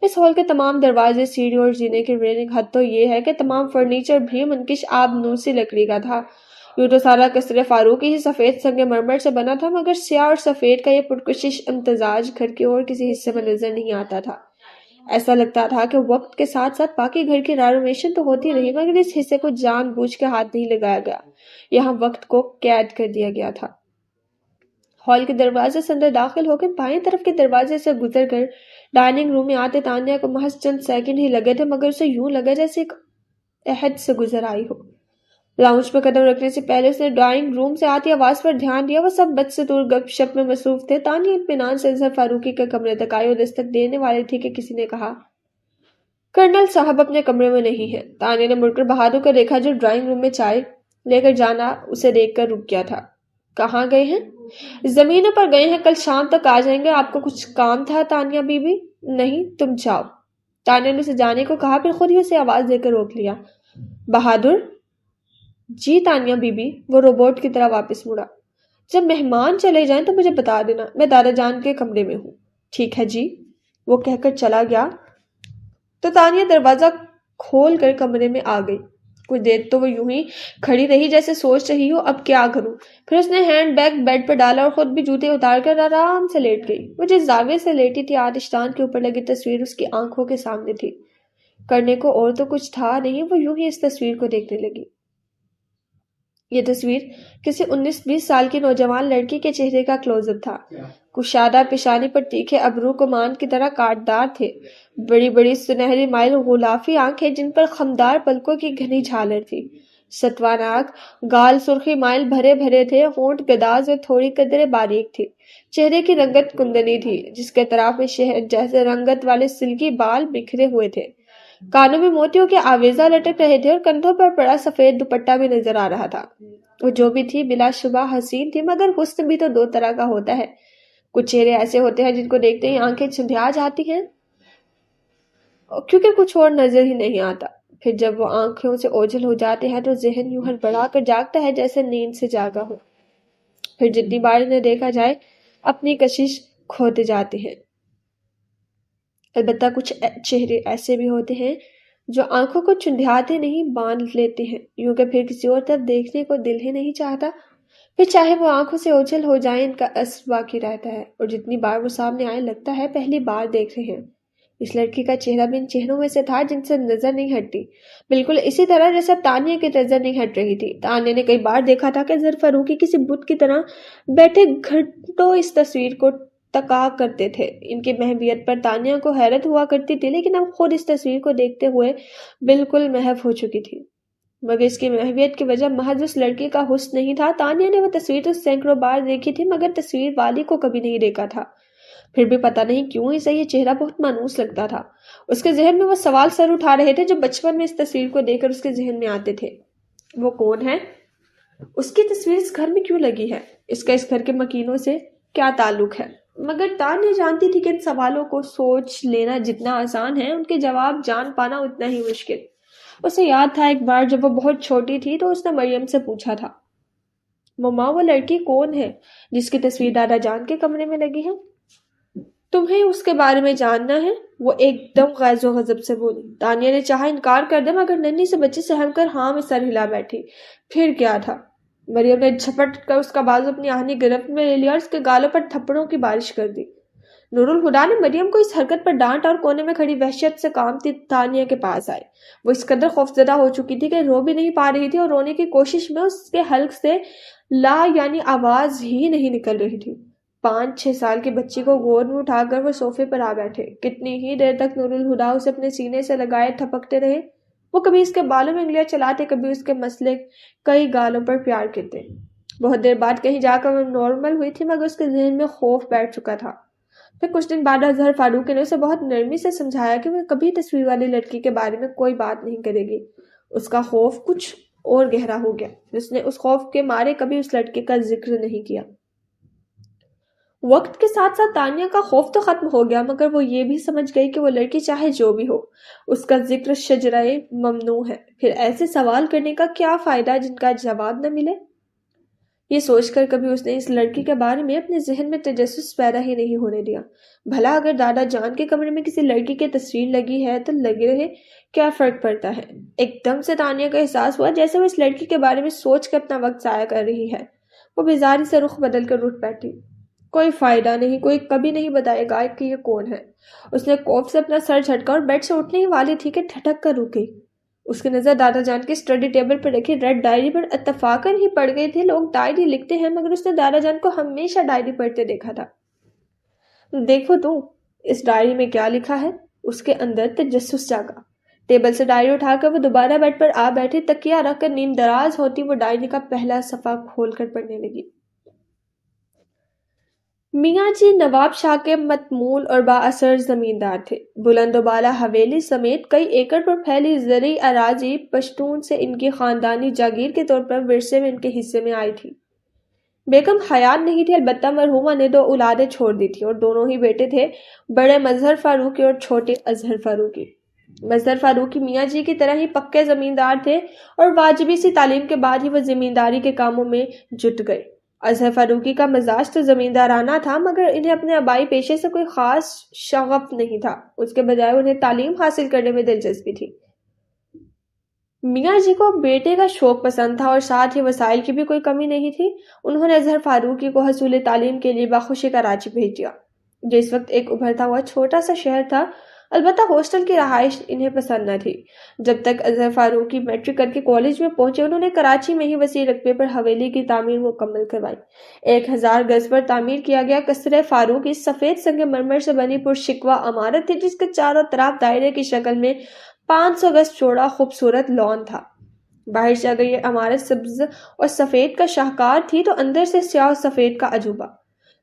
اس ہال کے تمام دروازے، سیڑھیوں اور زینے کی ریلنگ، حد تو یہ ہے کہ تمام فرنیچر بھی منکش آبنوسی لکڑی کا تھا۔ یوں تو سارا قصر فاروقی ہی سفید سنگ مرمر سے بنا تھا، مگر سیاہ اور سفید کا یہ پرکشش امتزاج گھر کے اور کسی حصے میں نظر نہیں آتا تھا۔ ایسا لگتا تھا کہ وقت کے ساتھ ساتھ باقی گھر کی رینوویشن تو ہوتی رہی، مگر اس حصے کو جان بوجھ کے ہاتھ نہیں لگایا گیا، یہاں وقت کو قید کر دیا گیا تھا۔ ہال کے دروازے سے اندر داخل ہو کے بائیں طرف کے دروازے سے گزر کر ڈائننگ روم میں آتے تانیہ کو محض چند سیکنڈ ہی لگے تھے، مگر اسے یوں لگا جیسے ایک عہد سے گزر آئی ہو۔ لاؤنج پہ قدم رکھنے سے پہلے اس نے ڈرائنگ روم سے آتی آواز پر دھیان دیا. وہ سب بدستور گپ شپ میں مصروف تھے. تانیہ اطمینان سے اظہر فاروقی کے کمرے تک آئی اور دستک دینے والے تھی کہ کسی نے کہا کرنل صاحب اپنے کمرے میں نہیں ہے. تانیہ نے مڑ کر بہادر کو دیکھا جو ڈرائنگ روم میں چائے لے کر جانا اسے دیکھ کر رک گیا تھا. کہاں گئے ہیں؟ زمینوں پر گئے ہیں, کل شام تک آ جائیں گے. آپ کو کچھ کام تھا تانیہ بی بی؟ نہیں, تم جاؤ. تانیہ نے اسے جانے کو کہا, پھر خود ہی اسے آواز دے کر روک لیا. بہادر. جی تانیہ بی بی. وہ روبوٹ کی طرح واپس مڑا. جب مہمان چلے جائیں تو مجھے بتا دینا, میں دادا جان کے کمرے میں ہوں. ٹھیک ہے جی, وہ کہہ کر چلا گیا. تو تانیہ دروازہ کھول کر کمرے میں آ گئی. کچھ دیر تو وہ یوں ہی کھڑی رہی جیسے سوچ رہی ہو اب کیا کروں. پھر اس نے ہینڈ بیگ بیڈ پر ڈالا اور خود بھی جوتے اتار کر آرام سے لیٹ گئی. وہ جس زاویے سے لیٹی تھی آتشدان کے اوپر لگی تصویر اس کی آنکھوں کے سامنے تھی. کرنے کو اور تو کچھ تھا نہیں. وہ یوں ہی اس تصویر کو دیکھنے لگی. یہ تصویر کسی 19-20 سال کی نوجوان لڑکی کے چہرے کا کلوز اپ تھا. کشادہ پیشانی پر تیکھے ابرو کمان کی طرح کاٹدار تھے. بڑی بڑی سنہری مائل غلافی آنکھیں جن پر خمدار پلکوں کی گھنی جھالر تھی. ستوان آنکھ, گال سرخی مائل بھرے بھرے تھے. ہونٹ گداز اور تھوڑی قدرے باریک تھی. چہرے کی رنگت کندنی تھی جس کے اطراف میں شہد جیسے رنگت والے سلکی بال بکھرے ہوئے تھے. کانوں میں موتیوں کے آویزہ لٹک رہے تھے اور کندھوں پر بڑا سفید دوپٹہ بھی نظر آ رہا تھا. وہ جو بھی تھی بلا شبہ حسین تھی, مگر حسن بھی تو دو طرح کا ہوتا ہے. کچھ چہرے ایسے ہوتے ہیں جن کو دیکھتے ہی آنکھیں چندھیا جاتی ہیں کیونکہ کچھ اور نظر ہی نہیں آتا. پھر جب وہ آنکھوں سے اوجھل ہو جاتے ہیں تو ذہن یوں ہڑبڑا کر جاگتا ہے جیسے نیند سے جاگا ہو. پھر جتنی بار انہیں دیکھا جائے اپنی کشش کھوتے جاتے ہیں. البتہ کچھ چہرے ایسے بھی ہوتے ہیں جو آنکھوں کو چندھیاتے نہیں باندھ لیتے ہیں یوں کہ پھر کسی اور طرف دیکھنے کو دل ہی نہیں چاہتا. پھر چاہے وہ آنکھوں سے اوجھل ہو جائیں ان کا اثر باقی رہتا ہے اور جتنی بار وہ سامنے آئے لگتا ہے پہلی بار دیکھ رہے ہیں. اس لڑکی کا چہرہ بھی ان چہروں میں سے تھا جن سے نظر نہیں ہٹتی, بالکل اسی طرح جیسے تانیہ کی نظر نہیں ہٹ رہی تھی. تانیہ نے کئی بار دیکھا تھا کہ ظرف فاروقی کسی بت کی طرح بیٹھے گھنٹوں اس تصویر کو تکا کرتے تھے. ان کی محویت پر تانیہ کو حیرت ہوا کرتی تھی, لیکن اب خود اس تصویر کو دیکھتے ہوئے بالکل محو ہو چکی تھی. مگر اس کی محویت کی وجہ محض اس لڑکی کا حسن نہیں تھا. تانیہ نے وہ تصویر تو سینکڑوں بار دیکھی تھی مگر تصویر والی کو کبھی نہیں دیکھا تھا. پھر بھی پتہ نہیں کیوں اسے یہ چہرہ بہت مانوس لگتا تھا. اس کے ذہن میں وہ سوال سر اٹھا رہے تھے جو بچپن میں اس تصویر کو دیکھ کر اس کے ذہن میں آتے تھے. وہ کون ہے؟ اس کی تصویر اس گھر میں کیوں لگی ہے؟ اس کا اس گھر کے مکینوں سے کیا تعلق ہے؟ مگر تانیہ جانتی تھی کہ ان سوالوں کو سوچ لینا جتنا آسان ہے ان کے جواب جان پانا اتنا ہی مشکل. اسے یاد تھا ایک بار جب وہ بہت چھوٹی تھی تو اس نے مریم سے پوچھا تھا, مما وہ لڑکی کون ہے جس کی تصویر دادا جان کے کمرے میں لگی ہے؟ تمہیں اس کے بارے میں جاننا ہے؟ وہ ایک دم غیظ و غضب سے بولی. تانیہ نے چاہا انکار کر دے مگر ننھی سے بچی سہم کر ہاں میں سر ہلا بیٹھی. پھر کیا تھا؟ مریم نے جھپٹ کر اس کا بازو اپنی آہنی گرفت میں لے لیا اور اس کے گالوں پر تھپڑوں کی بارش کر دی. نور الہدا نے مریم کو اس حرکت پر ڈانٹ اور کونے میں کھڑی وحشت سے کانپتی تانیہ کے پاس آئے. وہ اس قدر خوفزدہ ہو چکی تھی کہ رو بھی نہیں پا رہی تھی اور رونے کی کوشش میں اس کے حلق سے لا یعنی آواز ہی نہیں نکل رہی تھی. 5-6 سال کی بچی کو گود میں اٹھا کر وہ صوفے پر آ بیٹھے. کتنی ہی دیر تک نور الہدا اسے اپنے سینے سے لگائے تھپکتے رہے. وہ کبھی اس کے بالوں میں انگلیاں چلاتے, کبھی اس کے مسلے کئی گالوں پر پیار کرتے. بہت دیر بعد کہیں جا کر وہ نارمل ہوئی تھی مگر اس کے ذہن میں خوف بیٹھ چکا تھا. پھر کچھ دن بعد اظہر فاروقی نے اسے بہت نرمی سے سمجھایا کہ وہ کبھی تصویر والی لڑکی کے بارے میں کوئی بات نہیں کرے گی. اس کا خوف کچھ اور گہرا ہو گیا. اس نے اس خوف کے مارے کبھی اس لڑکے کا ذکر نہیں کیا. وقت کے ساتھ ساتھ تانیہ کا خوف تو ختم ہو گیا مگر وہ یہ بھی سمجھ گئی کہ وہ لڑکی چاہے جو بھی ہو اس کا ذکر شجرۂ ممنوع ہے. پھر ایسے سوال کرنے کا کیا فائدہ جن کا جواب نہ ملے؟ یہ سوچ کر کبھی اس نے اس لڑکی کے بارے میں اپنے ذہن میں تجسس پیدا ہی نہیں ہونے دیا. بھلا اگر دادا جان کے کمرے میں کسی لڑکی کی تصویر لگی ہے تو لگے رہے, کیا فرق پڑتا ہے؟ ایک دم سے تانیہ کا احساس ہوا جیسے وہ اس لڑکی کے بارے میں سوچ کر اپنا وقت ضائع کر رہی ہے. وہ بیزاری سے رخ بدل کر اٹھ بیٹھی. کوئی فائدہ نہیں, کوئی کبھی نہیں بتائے گا کہ یہ کون ہے. اس نے کوف سے اپنا سر جھٹکا اور بیڈ سے اٹھنے ہی والی تھی کہ ٹھٹک کر رک گئی. اس کی نظر دادا جان کے اسٹڈی ٹیبل پر رکھی ریڈ ڈائری پر اتفاقاً ہی پڑ گئی تھی. لوگ ڈائری لکھتے ہیں مگر اس نے دادا جان کو ہمیشہ ڈائری پڑھتے دیکھا تھا. دیکھو تو اس ڈائری میں کیا لکھا ہے. اس کے اندر تجسس جاگا. ٹیبل سے ڈائری اٹھا کر وہ دوبارہ بیڈ پر آ بیٹھی، تکیہ رکھ کر نیم دراز ہوتی وہ ڈائری کا پہلا صفحہ کھول کر پڑھنے لگی۔ میاں جی نواب شاہ کے متمول اور با اثر زمیندار تھے۔ بلند و بالا حویلی سمیت کئی ایکڑ پر پھیلی زرعی اراضی پشتون سے ان کی خاندانی جاگیر کے طور پر ورثے میں ان کے حصے میں آئی تھی۔ بیگم حیات نہیں تھی، البتہ مرحومہ نے 2 اولادیں چھوڑ دی تھی اور دونوں ہی بیٹے تھے، بڑے مظہر فاروقی اور چھوٹے اظہر فاروقی۔ مظہر فاروقی میاں جی کی طرح ہی پکے زمیندار تھے اور واجبی سی تعلیم کے بعد ہی وہ زمینداری کے کاموں میں جٹ گئے۔ اظہر فاروقی کا مزاج تو زمیندارانہ تھا، مگر انہیں اپنے آبائی پیشے سے کوئی خاص شغف نہیں تھا، اس کے بجائے انہیں تعلیم حاصل کرنے میں دلچسپی تھی۔ میاں جی کو بیٹے کا شوق پسند تھا اور ساتھ ہی وسائل کی بھی کوئی کمی نہیں تھی۔ انہوں نے اظہر فاروقی کو حصول تعلیم کے لیے بخوشی کراچی بھیج دیا، جو اس وقت ایک ابھرتا ہوا چھوٹا سا شہر تھا۔ البتہ ہاسٹل کی رہائش انہیں پسند نہ تھی۔ جب تک اظہر فاروقی میٹرک کر کے کالج میں پہنچے، انہوں نے کراچی میں ہی وسیع رقبے پر حویلی کی تعمیر مکمل کروائی۔ 1000 گز پر تعمیر کیا گیا قصر فاروقی سفید سنگ مرمر سے بنی پرشکوہ عمارت تھی، جس کے چاروں طرف دائرے کی شکل میں 500 گز چوڑا خوبصورت لان تھا۔ باہر سے اگر یہ عمارت سبز اور سفید کا شاہکار تھی تو اندر سے سیاہ و سفید کا عجوبہ۔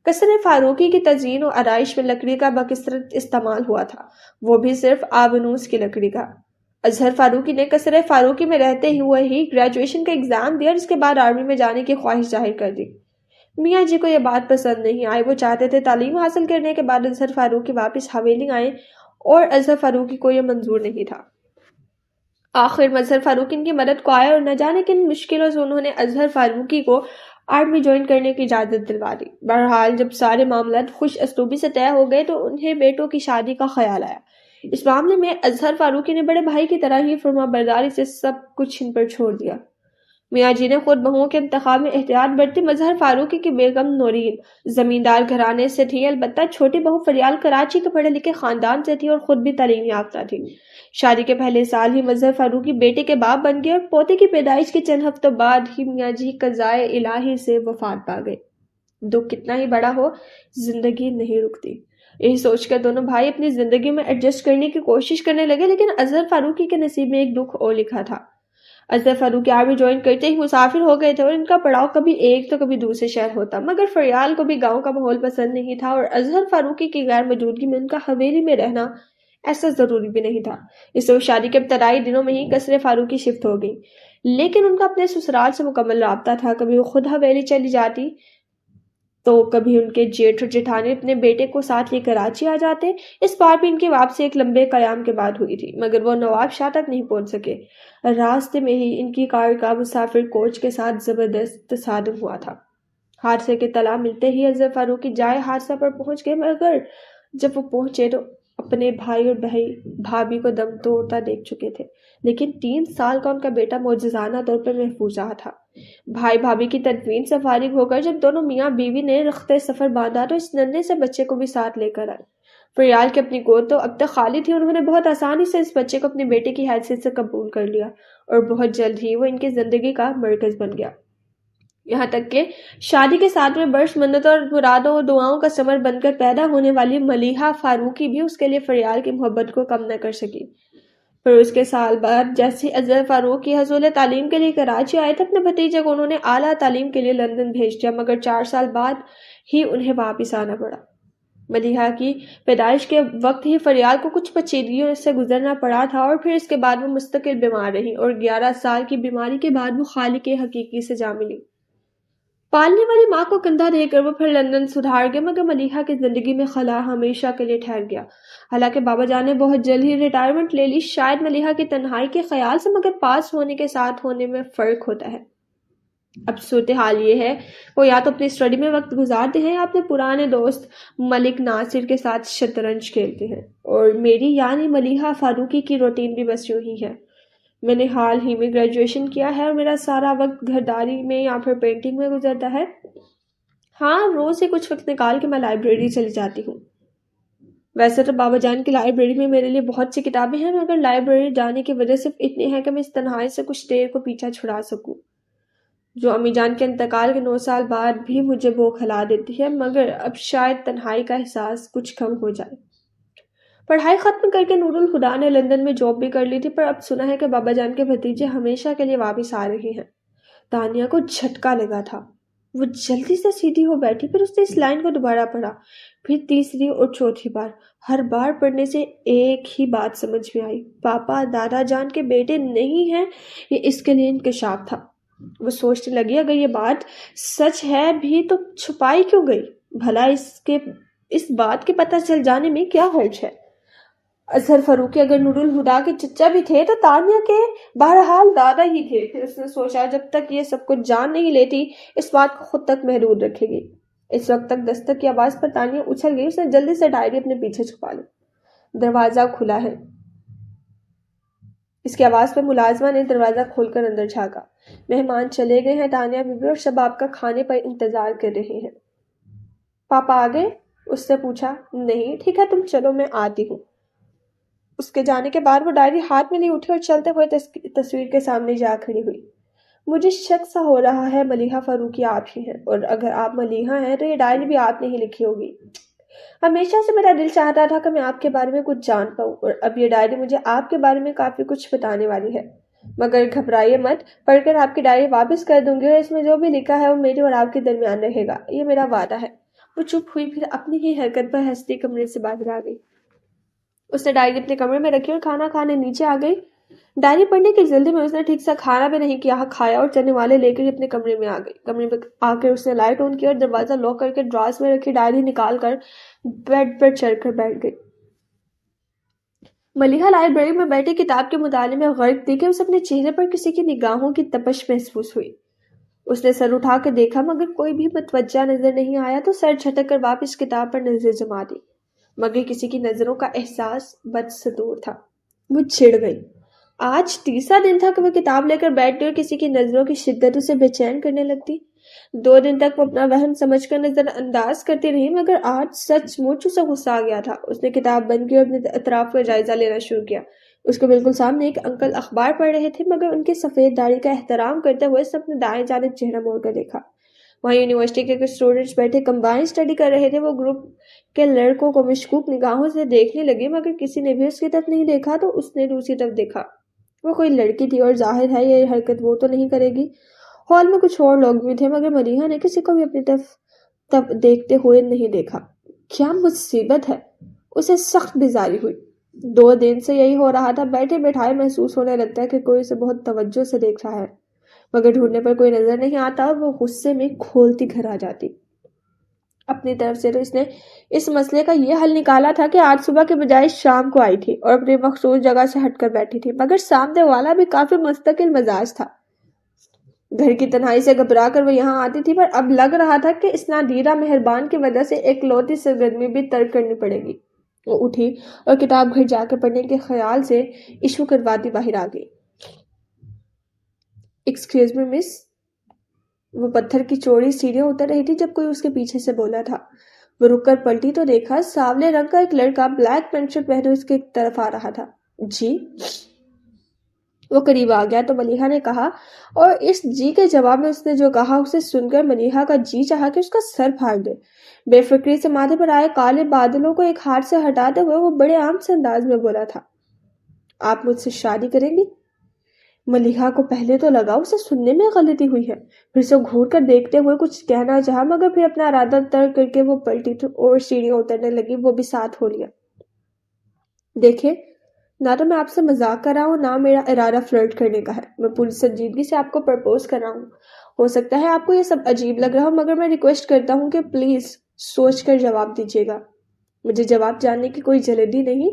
قصر فاروقی کی تزئین و آرائش میں لکڑی کا بکثرت استعمال ہوا تھا، وہ بھی صرف آبنوس کی لکڑی کا۔ اظہر فاروقی نے قصر فاروقی میں رہتے ہوئے ہی گریجویشن کا ایگزام دیا اور اس کے بعد آرمی میں جانے کی خواہش ظاہر کر دی۔ میاں جی کو یہ بات پسند نہیں آئی۔ وہ چاہتے تھے تعلیم حاصل کرنے کے بعد اظہر فاروقی واپس حویلی آئیں، اور اظہر فاروقی کو یہ منظور نہیں تھا۔ آخر مظہر فاروقی ان کی مدد کو آئے اور نہ جانے کن مشکلوں سے انہوں نے اظہر فاروقی کو آرمی جوائن کرنے کی اجازت دلوا دی۔ بہرحال جب سارے معاملات خوش اسلوبی سے طے ہو گئے تو انہیں بیٹوں کی شادی کا خیال آیا۔ اس معاملے میں اظہر فاروقی نے بڑے بھائی کی طرح ہی فرما برداری سے سب کچھ ان پر چھوڑ دیا۔ میاں جی نے خود بہوؤں کے انتخاب میں احتیاط برتی۔ مظہر فاروقی کی بیگم نورین زمیندار گھرانے سے تھی، البتہ چھوٹی بہو فریال کراچی کے پڑھے لکھے خاندان سے تھی اور خود بھی تعلیم یافتہ تھی۔ شادی کے پہلے سال ہی مظہر فاروقی بیٹے کے باپ بن گئے اور پوتے کی پیدائش کے چند ہفتوں بعد ہی میاں جی قضائے الہی سے وفات پا گئے۔ دکھ کتنا ہی بڑا ہو، زندگی نہیں رکتی۔ یہی سوچ کر دونوں بھائی اپنی زندگی میں ایڈجسٹ کرنے کی کوشش کرنے لگے، لیکن اظہر فاروقی کے نصیب میں ایک دکھ اور لکھا تھا۔ اظہر فاروقی آرمی جوائن کرتے ہی مسافر ہو گئے تھے اور ان کا پڑاؤ کبھی ایک تو کبھی دوسرے شہر ہوتا، مگر فریال کو بھی گاؤں کا ماحول پسند نہیں تھا اور اظہر فاروقی کی غیر موجودگی میں ان کا حویلی میں رہنا ایسا ضروری بھی نہیں تھا۔ اس سے وہ شادی کے ابتدائی دنوں میں ہی قصر فاروقی شفٹ ہو گئی، لیکن ان کا اپنے سسرال سے مکمل رابطہ تھا۔ کبھی وہ خود حویلی چلی جاتی تو کبھی ان کے جیٹھ اور جیٹھانی اپنے بیٹے کو ساتھ لے کراچی آ جاتے۔ اس بار بھی ان کی واپسی ایک لمبے قیام کے بعد ہوئی تھی، مگر وہ نواب شاہ تک نہیں پہنچ سکے۔ راستے میں ہی ان کی کار کا مسافر کوچ کے ساتھ زبردست تصادم ہوا تھا۔ حادثے کی اطلاع ملتے ہی اظہر فاروقی جائے حادثہ پر پہنچ گئے، مگر جب وہ پہنچے تو اپنے بھائی اور بھابھی کو دم توڑتا دیکھ چکے تھے، لیکن 3 سال کا ان کا بیٹا معجزانہ طور پر محفوظ رہا تھا۔ بھائی بھابھی کی تدفین سے فارغ ہو کر جب دونوں میاں بیوی نے رخت سفر باندھا تو اس ننھے سے بچے کو بھی ساتھ لے کر آئے۔ فریال کی اپنی گود تو اب تک خالی تھی، انہوں نے بہت آسانی سے اس بچے کو اپنے بیٹے کی حیثیت سے قبول کر لیا اور بہت جلد ہی وہ ان کی زندگی کا مرکز بن گیا۔ یہاں تک کہ شادی کے 7ویں برس منتوں اور مرادوں اور دعاؤں کا ثمر بن کر پیدا ہونے والی ملیحہ فاروقی بھی اس کے لیے فریال کی محبت کو کم نہ کر سکی۔ پھر اس کے سال بعد جیسے اظہر فاروقی حصول تعلیم کے لیے کراچی آئے تھے، اپنے بھتیجے کو انہوں نے اعلیٰ تعلیم کے لیے لندن بھیج دیا، مگر 4 سال بعد ہی انہیں واپس آنا پڑا۔ ملیحہ کی پیدائش کے وقت ہی فریال کو کچھ پیچیدگیوں سے گزرنا پڑا تھا اور پھر اس کے بعد وہ مستقل بیمار رہی اور 11 سال کی بیماری کے بعد وہ خالق حقیقی سے جا ملی۔ پالنے والی ماں کو کندھا دے کر وہ پھر لندن سدھار گئے، مگر ملیحہ کی زندگی میں خلا ہمیشہ کے لیے ٹھہر گیا۔ حالانکہ بابا جان نے بہت جلد ہی ریٹائرمنٹ لے لی، شاید ملیحہ کی تنہائی کے خیال سے، مگر پاس ہونے کے ساتھ ہونے میں فرق ہوتا ہے۔ اب صورتحال یہ ہے، وہ یا تو اپنی اسٹڈی میں وقت گزارتے ہیں یا اپنے پرانے دوست ملک ناصر کے ساتھ شطرنج کھیلتے ہیں، اور میری یعنی ملیحہ فاروقی کی روٹین بھی بس یوں ہی ہے۔ میں نے حال ہی میں گریجویشن کیا ہے اور میرا سارا وقت گھرداری میں یا پھر پینٹنگ میں گزرتا ہے۔ ہاں، روز سے کچھ وقت نکال کے میں لائبریری چلی جاتی ہوں۔ ویسے تو بابا جان کی لائبریری میں میرے لیے بہت سی کتابیں ہیں، مگر لائبریری جانے کی وجہ صرف اتنی ہے کہ میں اس تنہائی سے کچھ دیر کو پیچھا چھڑا سکوں، جو امی جان کے انتقال کے 9 سال بعد بھی مجھے بھوک ہلا دیتی ہے، مگر اب شاید تنہائی کا احساس کچھ کم ہو جائے۔ پڑھائی ختم کر کے نور الہدا نے لندن میں جاب بھی کر لی تھی، پر اب سنا ہے کہ بابا جان کے بھتیجے ہمیشہ کے لیے واپس آ رہے ہیں۔ تانیہ کو جھٹکا لگا تھا۔ وہ جلدی سے سیدھی ہو بیٹھی، پھر اس نے اس لائن کو دوبارہ پڑھا، پھر تیسری اور چوتھی بار۔ ہر بار پڑھنے سے ایک ہی بات سمجھ میں آئی، پاپا دادا جان کے بیٹے نہیں ہیں۔ یہ اس کے لیے انکشاف تھا۔ وہ سوچنے لگی اگر یہ بات سچ ہے بھی تو چھپائی کیوں گئی؟ بھلا اس بات کے پتہ چل جانے میں کیا حرج ہے؟ اظہر فاروقی اگر نور الہدا کے چچا بھی تھے تو تانیہ کے بہرحال دادا ہی تھے۔ پھر اس نے سوچا جب تک یہ سب کچھ جان نہیں لیتی اس بات کو خود تک محدود رکھے گی۔ اس وقت تک دستک کی آواز پر تانیہ اچھل گئی، اس نے جلدی سے ڈائری اپنے پیچھے چھپا لی۔ دروازہ کھلا ہے۔ اس کی آواز پر ملازمہ نے دروازہ کھول کر اندر جھانکا۔ مہمان چلے گئے ہیں، تانیہ بی بی اور شباب کا کھانے پر انتظار کر رہے ہیں۔ پاپا آ گئے؟ اس نے پوچھا۔ نہیں، ٹھیک ہے تم چلو میں آتی ہوں۔ اس کے جانے کے بعد وہ ڈائری ہاتھ میں لی اٹھی اور چلتے ہوئے تصویر کے سامنے جا کھڑی ہوئی۔ مجھے شک سا ہو رہا ہے ملیحہ فاروقی آپ ہی ہیں، اور اگر آپ ملیحہ ہیں تو یہ ڈائری بھی آپ نے ہی لکھی ہوگی۔ ہمیشہ سے میرا دل چاہتا تھا کہ میں آپ کے بارے میں کچھ جان پاؤں، اور اب یہ ڈائری مجھے آپ کے بارے میں کافی کچھ بتانے والی ہے۔ مگر گھبرائیے مت، پڑھ کر آپ کی ڈائری واپس کر دوں گی اور اس میں جو بھی لکھا ہے وہ میرے اور آپ کے درمیان رہے گا، یہ میرا وعدہ ہے۔ وہ چپ ہوئی، پھر اپنی ہی حرکت پر ہنستی کمرے سے باہر آ گئی۔ اس نے ڈائری اپنے کمرے میں رکھی اور کھانا کھانے نیچے آ گئی۔ ڈائری پڑھنے کی جلدی میں اس نے ٹھیک سے کھانا بھی نہیں کھایا اور چنے والے لے کر اپنے کمرے میں آ گئی۔ کمرے میں آ کر اس نے لائٹ آن کی اور دروازہ لاک کر کے ڈراز میں رکھی ڈائری نکال کر بیڈ پر چڑھ کر بیٹھ گئی۔ ملیحہ لائبریری میں بیٹھی کتاب کے مطالعے میں غرق تھی کہ اسے اپنے چہرے پر کسی کی نگاہوں کی تپش محسوس ہوئی۔ اس نے سر اٹھا کر دیکھا مگر کوئی بھی متوجہ نظر نہیں آیا تو سر جھٹک کر واپس کتاب پر نظر جما دی، مگر کسی کی نظروں کا احساس بدستور تھا۔ وہ چڑ گئی۔ آج تیسرا دن تھا کہ وہ کتاب لے کر بیٹھتی اور کسی کی نظروں کی شدت اسے بے چین کرنے لگتی۔ 2 دن تک وہ اپنا وہم سمجھ کر نظر انداز کرتی رہی، مگر آج سچ مچ اسے غصہ آ گیا تھا۔ اس نے کتاب بند کی اور اپنے اطراف کا جائزہ لینا شروع کیا۔ اس کے بالکل سامنے ایک انکل اخبار پڑھ رہے تھے، مگر ان کی سفید داڑھی کا احترام کرتے ہوئے اس نے اپنے دائیں جانب چہرہ موڑ کر دیکھا۔ وہاں یونیورسٹی کے کچھ اسٹوڈنٹس بیٹھے کمبائن اسٹڈی کر رہے تھے۔ وہ گروپ کے لڑکوں کو مشکوک نگاہوں سے دیکھنے لگے، مگر کسی نے بھی اس کی طرف نہیں دیکھا تو اس نے دوسری طرف دیکھا۔ وہ کوئی لڑکی تھی اور ظاہر ہے یہ حرکت وہ تو نہیں کرے گی۔ ہال میں کچھ اور لوگ بھی تھے، مگر ملیحہ نے کسی کو بھی اپنی طرف دیکھتے ہوئے نہیں دیکھا۔ کیا مصیبت ہے؟ اسے سخت بیزاری ہوئی۔ 2 دن سے یہی ہو رہا تھا، بیٹھے بیٹھائے محسوس ہونے لگتا ہے کہ کوئی اسے بہت توجہ سے دیکھ رہا ہے، مگر ڈھونڈنے پر کوئی نظر نہیں آتا اور وہ غصے میں کھولتی گھر آ جاتی۔ اپنی طرف سے تو اس نے اس مسئلے کا یہ حل نکالا تھا کہ آج صبح کے بجائے شام کو آئی تھی اور اپنی مخصوص جگہ سے ہٹ کر بیٹھی تھی، مگر سامنے والا بھی کافی مستقل مزاج تھا۔ گھر کی تنہائی سے گھبرا کر وہ یہاں آتی تھی، پر اب لگ رہا تھا کہ اس نادیرہ مہربان کی وجہ سے ایک لوتی سرگرمی بھی ترک کرنی پڑے گی۔ وہ اٹھی اور کتاب گھر جا کر پڑھنے کے خیال سے ایشو کرواتی باہر آ گئی۔ ایکسکیوز می مس۔ وہ پتھر کی چوڑی سیڑھیاں اتر رہی تھی جب کوئی اس کے پیچھے سے بولا تھا۔ وہ رک کر پلٹی تو دیکھا سانولے رنگ کا ایک لڑکا بلیک پینٹ شرٹ پہنے اس کی طرف آ رہا تھا۔ جی؟ وہ قریب آ گیا تو ملیحہ نے کہا، اور اس جی کے جواب میں اس نے جو کہا اسے سن کر ملیحہ کا جی چاہا کہ اس کا سر پھاڑ دے۔ بے فکری سے ماتھے پر آئے کالے بادلوں کو ایک ہاتھ سے ہٹاتے ہوئے وہ بڑے عام سے انداز میں بولا تھا، آپ مجھ سے شادی کریں گی؟ ملیحہ کو پہلے تو لگا اسے سننے میں غلطی ہوئی ہے، پھر سے گھور کر دیکھتے ہوئے کچھ کہنا چاہا، مگر پھر اپنا ارادہ ترک کر کے وہ پلٹی اور سیڑھیاں اترنے لگی۔ وہ بھی ساتھ ہو لیا۔ دیکھیں، نہ تو میں آپ سے مذاق کر رہا ہوں، نہ میرا ارادہ فلرٹ کرنے کا ہے، میں پوری سنجیدگی سے آپ کو پرپوز کر رہا ہوں۔ ہو سکتا ہے آپ کو یہ سب عجیب لگ رہا ہو، مگر میں ریکویسٹ کرتا ہوں کہ پلیز سوچ کر جواب دیجیے گا۔ مجھے جواب جاننے کی کوئی جلدی نہیں،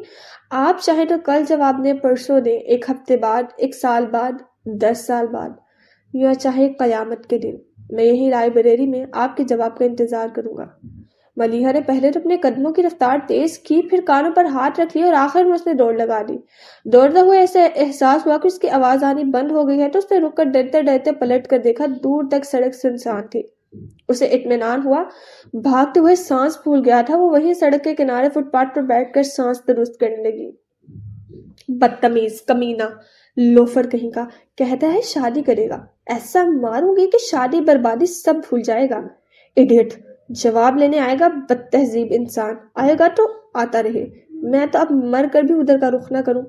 آپ چاہیں تو کل جواب دیں، پرسوں دیں، 1 ہفتے بعد، 1 سال بعد، 10 سال بعد، یا چاہے قیامت کے دن، میں یہی لائبریری میں آپ کے جواب کا انتظار کروں گا۔ ملیحہ نے پہلے تو اپنے قدموں کی رفتار تیز کی، پھر کانوں پر ہاتھ رکھ لیے اور آخر میں اس نے دوڑ لگا دی۔ دوڑتے ہوئے ایسے احساس ہوا کہ اس کی آواز آنی بند ہو گئی ہے تو اس نے رک کر ڈرتے ڈرتے پلٹ کر دیکھا، دور تک سڑک سنسان تھی۔ اسے اطمینان ہوا، بھاگتے ہوئے سانس پھول گیا تھا۔ وہ وہیں سڑک کے کنارے فٹ پاتھ پر بیٹھ کر سانس درست کرنے لگی۔ بدتمیز، کمینہ، لوفر کہیں کا، کہتا ہے شادی کرے گا، ایسا ماروں گی کہ شادی بربادی سب بھول جائے گا۔ ایڈیٹ، جواب لینے آئے گا، بد تہذیب انسان، آئے گا تو آتا رہے، میں تو اب مر کر بھی ادھر کا رخ نہ کروں۔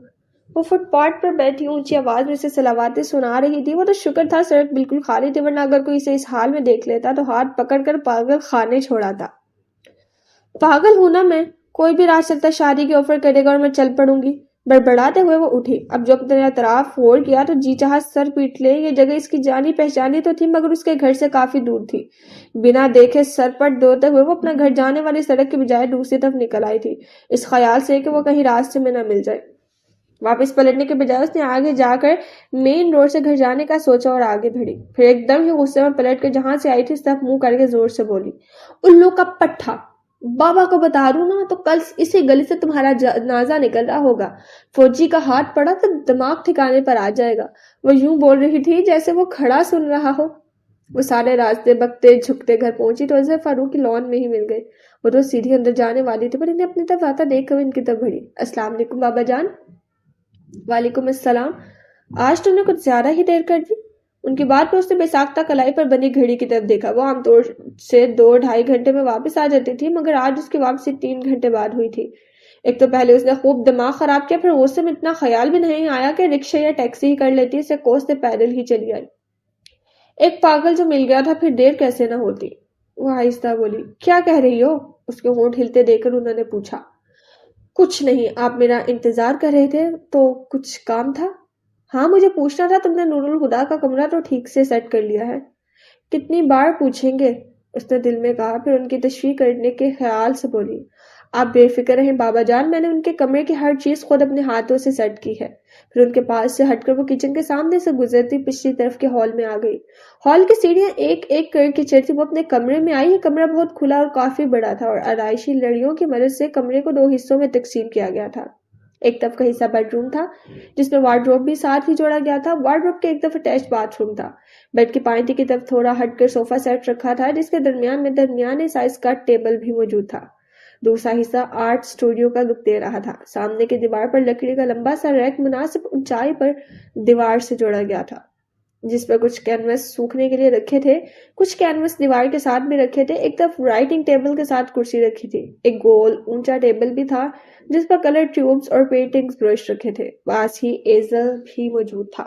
وہ فٹ پاتھ پر بیٹھی اونچی آواز میں سے صلواتیں سنا رہی تھی۔ وہ تو شکر تھا سڑک بالکل خالی تھی، ورنہ اگر کوئی اسے اس حال میں دیکھ لیتا تو ہاتھ پکڑ کر پاگل خانے چھوڑاتا۔ پاگل ہوں نا میں، کوئی بھی راہ چلتا شادی کے آفر کرے گا اور میں چل پڑوں گی۔ بڑبڑاتے ہوئے وہ اٹھی۔ اب جو اپنے اطراف غور کیا تو جی چاہا سر پیٹ لے۔ یہ جگہ اس کی جانی پہچانی تو تھی مگر اس کے گھر سے کافی دور تھی۔ بنا دیکھے سر پٹ دھوتے ہوئے وہ اپنا گھر جانے والی سڑک کے بجائے دوسری طرف نکل آئی تھی، اس خیال سے کہ وہ کہیں راستے میں نہ مل جائے۔ واپس پلٹنے کے بجائے اس نے آگے جا کر مین روڈ سے گھر جانے کا سوچا اور آگے بڑھی۔ پھر ایک دم ہی غصے میں پلٹ کر جہاں سے آئی تھی اس طرف منہ کر کے زور سے بولی، الو کا پٹھا، بابا کو بتا دوں نا تو کل اسی گلی سے تمہارا جنازہ نکل رہا ہوگا۔ فوجی کا ہاتھ پڑا تو دماغ ٹھکانے پر آ جائے گا۔ وہ یوں بول رہی تھی جیسے وہ کھڑا سن رہا ہو۔ وہ سارے راستے بکتے جھکتے گھر پہنچی تو اسے فاروق کی لان میں ہی مل گئی۔ وہ تو سیدھی اندر جانے والی تھی پر انہیں اپنی طرف آتا دیکھ کر ان کی طرف بڑھی۔ السلام علیکم بابا جان۔ وعلیکم السلام۔ آج تم نے کچھ زیادہ ہی دیر کر دی۔ ان کی بات پر اس نے بے ساختہ کلائی پر بنی گھڑی کی طرف دیکھا۔ وہ عام طور سے 2-2.5 گھنٹے میں واپس آ جاتی تھی مگر آج اس کی واپسی 3 گھنٹے بعد ہوئی تھی۔ ایک تو پہلے اس نے خوب دماغ خراب کیا، پھر غصے میں اتنا خیال بھی نہیں آیا کہ رکشہ یا ٹیکسی ہی کر لیتی، اسے کوستے پیدل ہی چلی آئی۔ ایک پاگل جو مل گیا تھا، پھر دیر کیسے نہ ہوتی۔ وہ آہستہ بولی، کیا کہہ رہی ہو؟ اس کے ہونٹ ہلتے دیکھ کر انہوں نے پوچھا۔ کچھ نہیں، آپ میرا انتظار کر رہے تھے تو کچھ کام تھا؟ ہاں، مجھے پوچھنا تھا تم نے نور الہدا کا کمرہ تو ٹھیک سے سیٹ کر لیا ہے؟ کتنی بار پوچھیں گے، اس نے دل میں کہا، پھر ان کی تشریح کرنے کے خیال سے بولی، آپ بے فکر رہیں بابا جان، میں نے ان کے کمرے کی ہر چیز خود اپنے ہاتھوں سے سیٹ کی ہے۔ پھر ان کے پاس سے ہٹ کر وہ کچن کے سامنے سے گزرتی پچھلی طرف کے ہال میں آ گئی۔ ہال کی سیڑھیاں ایک ایک کر کے چڑھتی وہ اپنے کمرے میں آئی۔ یہ کمرہ بہت کھلا اور کافی بڑا تھا اور آرائشی لڑیوں کی مدد سے کمرے کو 2 حصوں میں تقسیم کیا گیا تھا۔ ایک طرف کا حصہ بیڈ روم تھا جس میں وارڈروب بھی ساتھ ہی جوڑا گیا تھا۔ وارڈروب کے ایک طرف اٹیچ باتھ روم تھا۔ بیڈ کی پائنٹی کی طرف تھوڑا ہٹ کر صوفہ سیٹ رکھا تھا جس کے درمیان میں درمیانے سائز کا ٹیبل بھی موجود تھا۔ دوسرا حصہ آرٹ اسٹوڈیو کا لک دے رہا تھا۔ سامنے کی دیوار پر لکڑی کا لمبا سا ریک مناسب اونچائی پر دیوار سے جوڑا گیا تھا جس پر کچھ کینوس سوکھنے کے لیے رکھے تھے، کچھ کینوس دیوار کے ساتھ بھی رکھے تھے۔ ایک طرف رائٹنگ ٹیبل کے ساتھ کرسی رکھی تھی۔ ایک گول اونچا ٹیبل بھی تھا جس پر کلر ٹیوبز اور پینٹنگز برش رکھے تھے۔ پاس ہی ایزل بھی موجود تھا۔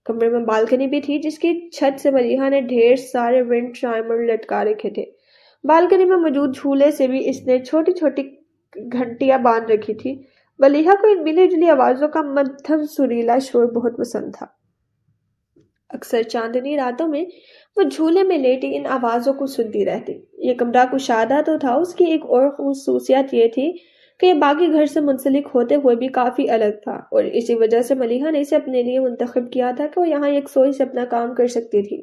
کمرے میں بالکنی بھی تھی جس کی چھت سے ملیحہ نے ڈھیر سارے ونڈ چائمر لٹکا رکھے تھے۔ بالکنی میں موجود جھولے سے بھی اس نے چھوٹی چھوٹی گھنٹیاں باندھ رکھی تھی۔ ملیحہ کو ان ملی جلی آوازوں کا مدھم سریلا شور بہت پسند تھا۔ اکثر چاندنی راتوں میں وہ جھولے میں لیٹی ان آوازوں کو سنتی رہتی۔ یہ کمرہ کشادہ تو تھا، اس کی ایک اور خصوصیت یہ تھی کہ یہ باقی گھر سے منسلک ہوتے ہوئے بھی کافی الگ تھا اور اسی وجہ سے ملیحہ نے اسے اپنے لیے منتخب کیا تھا کہ وہ یہاں یکسوئی سے اپنا کام کر سکتی تھی۔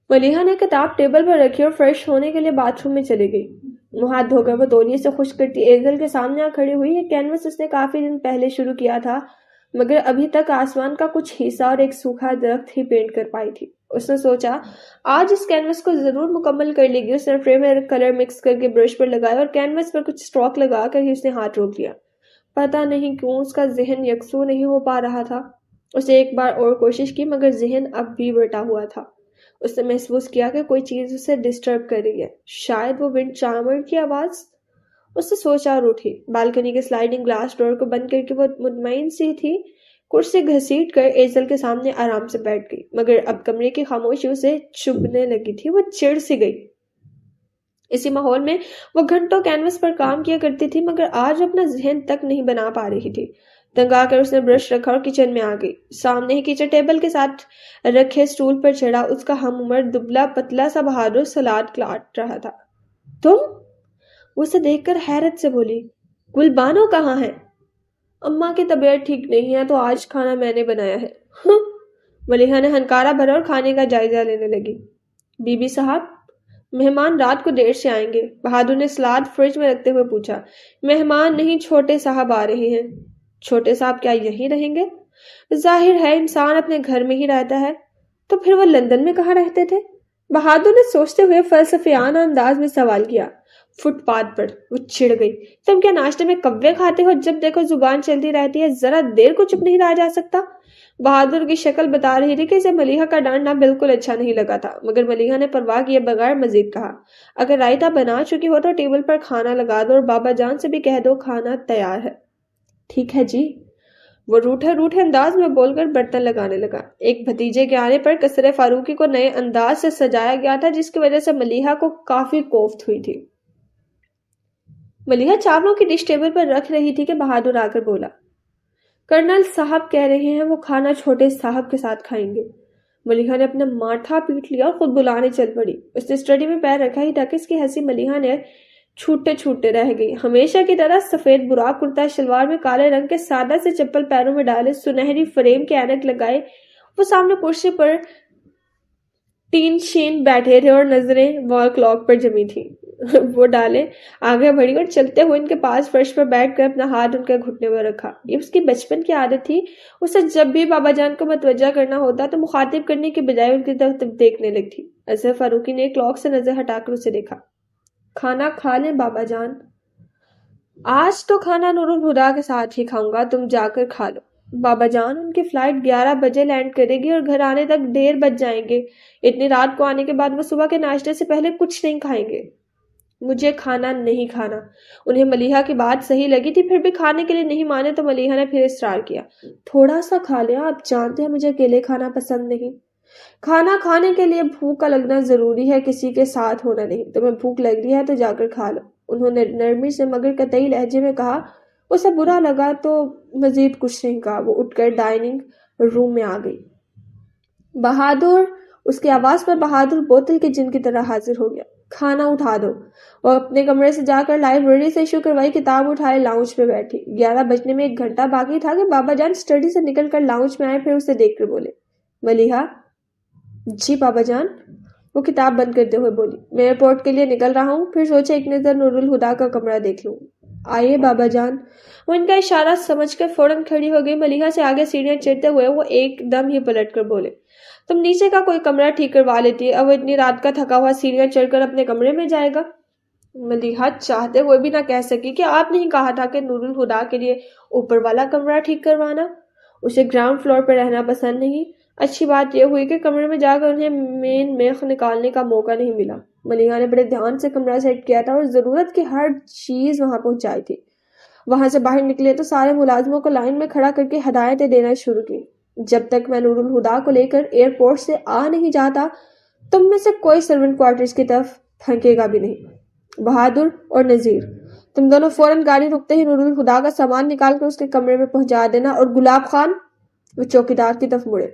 ملیحہ نے کتاب ٹیبل پر رکھی اور فریش ہونے کے لیے باتھ روم میں چلی گئی۔ منہ ہاتھ دھو کر وہ تولیے سے خشک کرتی ایزل کے سامنے آ کھڑی ہوئی۔ یہ کینوس اس نے کافی دن پہلے شروع کیا تھا مگر ابھی تک آسمان کا کچھ حصہ اور ایک سوکھا درخت ہی پینٹ کر پائی تھی۔ اس نے سوچا آج اس کینوس کو ضرور مکمل کر لے گی۔ اس نے ٹرے میں کلر مکس کر کے برش پر لگایا اور کینوس پر کچھ اسٹروک لگا کر ہی اس نے ہاتھ روک لیا۔ پتہ نہیں کیوں اس کا ذہن یکسو نہیں ہو پا رہا تھا۔ اسے ایک بار اور کوشش کی مگر ذہن اب بھی بٹا ہوا تھا۔ اس نے محسوس کیا کہ کوئی چیز اسے ڈسٹرب کر رہی ہے، شاید وہ ونڈ چائمر کی آواز۔ اس نے سوچا اور اٹھی۔ بالکنی کے سلائیڈنگ گلاس ڈور کو بند کر کے وہ مطمئن سی تھی۔ کرسی گھسیٹ کر ایزل کے سامنے آرام سے بیٹھ گئی مگر اب کمرے کی خاموشی اسے چبھنے لگی تھی۔ وہ چڑ سی گئی۔ اسی ماحول میں وہ گھنٹوں کینوس پر کام کیا کرتی تھی مگر آج اپنا ذہن تک نہیں بنا پا رہی تھی۔ تنگا کر اس نے برش رکھا اور کچن میں آ گئی۔ سامنے ہی کچن ٹیبل کے ساتھ رکھے سٹول پر چڑھا اس کا ہم عمر دبلا پتلا سا بہادر سلاد کاٹ رہا تھا۔ تم؟ وہ اسے دیکھ کر حیرت سے بولی، گل بانو کہاں ہے؟ اماں کی طبیعت ٹھیک نہیں ہے تو آج کھانا میں نے بنایا ہے۔ ملیحہ نے ہنکارا بھرا اور کھانے کا جائزہ لینے لگی۔ بی بی صاحب، مہمان رات کو دیر سے آئیں گے، بہادر نے سلاد فریج میں رکھتے ہوئے پوچھا۔ مہمان نہیں، چھوٹے صاحب آ رہے ہیں۔ چھوٹے صاحب کیا یہیں رہیں گے؟ ظاہر ہے انسان اپنے گھر میں ہی رہتا ہے، تو پھر وہ لندن میں کہاں رہتے تھے؟ بہادر نے سوچتے ہوئے فلسفیانہ انداز میں سوال کیا۔ فٹ پاتھ پر۔ وہ چڑ گئی، تم کیا ناشتے میں کوے کھاتے ہو؟ جب دیکھو زبان چلتی رہتی ہے، ذرا دیر کو چپ نہیں رہا جا سکتا؟ بہادر کی شکل بتا رہی تھی کہ اسے ملیحہ کا ڈانٹنا بالکل اچھا نہیں لگا تھا، مگر ملیحہ نے پرواہ کیے بغیر مزید کہا، اگر رائتا بنا چکی ہو تو ٹیبل پر کھانا لگا دو اور بابا جان سے بھی کہہ دو کھانا تیار ہے۔ ٹھیک ہے جی، وہ روٹھے انداز میں بول کر برتن لگانے لگا۔ ایک بھتیجے کے آنے پر قصر فاروقی کو نئے انداز سے سجایا گیا تھا، جس کی وجہ سے ملیحہ کو کافی کوفت ہوئی تھی۔ ملیحہ چاولوں کی ڈش ٹیبل پر رکھ رہی تھی کہ بہادر آ کر بولا، کرنل صاحب کہہ رہے ہیں وہ کھانا چھوٹے صاحب کے ساتھ کھائیں گے۔ ملیحہ نے اپنا ماتھا پیٹ لیا اور خود بلانے چل پڑی۔ اس نے اسٹڈی میں پیر رکھا ہی تھا کہ اس کی ہنسی ملیحہ نے چھوٹے رہ گئی۔ ہمیشہ کی طرح سفید براق کرتا شلوار میں کالے رنگ کے سادہ سے چپل پیروں میں ڈالے، سنہری فریم کے اینک لگائے وہ سامنے کرسی پر تین شین بیٹھے تھے اور نظریں وال کلاک پر جمی تھی۔ وہ ڈالے آگے بڑھی اور چلتے ہوئے ان کے پاس فرش پر بیٹھ کر اپنا ہاتھ ان کے گھٹنے پر رکھا۔ یہ اس کی بچپن کی عادت تھی، اسے جب بھی بابا جان کو متوجہ کرنا ہوتا تو مخاطب کرنے کی بجائے ان کی طرف دیکھنے لگتی۔ اصغر فاروقی نے کلاک سے نظر ہٹا کر اسے دیکھا۔ کھانا کھا لیں بابا جان؟ آج تو کھانا نور الہدا کے ساتھ ہی کھاؤں گا، تم جا کر کھا لو۔ بابا جان ان کی فلائٹ 11 بجے لینڈ کرے گی اور گھر آنے تک 1:30 بج جائیں گے۔ اتنی رات کو آنے کے بعد وہ صبح کے ناشتے سے پہلے کچھ نہیں کھائیں گے۔ مجھے کھانا نہیں کھانا۔ انہیں ملیحہ کی بات صحیح لگی تھی، پھر بھی کھانے کے لیے نہیں مانے تو ملیحہ نے پھر اصرار کیا، تھوڑا سا کھا لیں، آپ جانتے ہیں مجھے اکیلے کھانا پسند نہیں۔ کھانا کھانے کے لیے بھوک کا لگنا ضروری ہے، کسی کے ساتھ ہونا نہیں۔ تمہیں بھوک لگ رہی ہے تو جا کر کھا لو، انہوں نے نرمی سے مگر قطعی لہجے میں کہا۔ اسے برا لگا تو مزید کچھ نہیں کہا۔ وہ اٹھ کر ڈائننگ روم میں آ گئی۔ بہادر، اس کی آواز پر بہادر بوتل کے جن کی طرح حاضر ہو گیا۔ کھانا اٹھا دو۔ وہ اپنے کمرے سے جا کر لائبریری سے ایشو کروائی کتاب اٹھائے لاؤنج میں بیٹھی۔ 11 بجنے میں 1 گھنٹہ باقی تھا کہ بابا جان اسٹڈی سے نکل کر لاؤنج میں آئے، پھر اسے دیکھ کر بولے، ملیحہ۔ جی بابا جان؟ وہ کتاب بند کرتے ہوئے بولی، میں ایئرپورٹ کے لیے نکل رہا ہوں، پھر سوچا ایک نظر نور الہدا کا کمرہ دیکھ لوں۔ آئیے بابا جان۔ وہ ان کا اشارہ سمجھ کر فوراً کھڑی ہو گئی۔ ملیحہ سے آگے سیڑھیاں چڑھتے ہوئے وہ ایک دم ہی پلٹ کر بولے، تم نیچے کا کوئی کمرہ ٹھیک کروا لیتی، اب وہ اتنی رات کا تھکا ہوا سیڑھیاں چڑھ کر اپنے کمرے میں جائے گا؟ ملیحہ چاہتے ہوئے بھی نہ کہہ سکی کہ آپ نہیں کہا تھا کہ نور الہدا کے لیے اوپر والا کمرہ ٹھیک کروانا؟ اسے گراؤنڈ فلور پر رہنا پسند نہیں۔ اچھی بات یہ ہوئی کہ کمرے میں جا کر انہیں مین میخ نکالنے کا موقع نہیں ملا۔ ملیحہ نے بڑے دھیان سے کمرہ سیٹ کیا تھا اور ضرورت کی ہر چیز وہاں پہنچائی تھی۔ وہاں سے باہر نکلے تو سارے ملازموں کو لائن میں کھڑا کر کے ہدایتیں دینا شروع کی، جب تک میں نور الہدا کو لے کر ایئرپورٹ سے آ نہیں جاتا تم میں سے کوئی سرونٹ کوارٹرز کی طرف پھینکے گا بھی نہیں۔ بہادر اور نذیر، تم دونوں فوراً گاڑی رکتے ہی نور الہدا کا سامان نکال کر اس کے کمرے میں پہنچا دینا، اور گلاب خان، وہ چوکیدار کی طرف مڑے،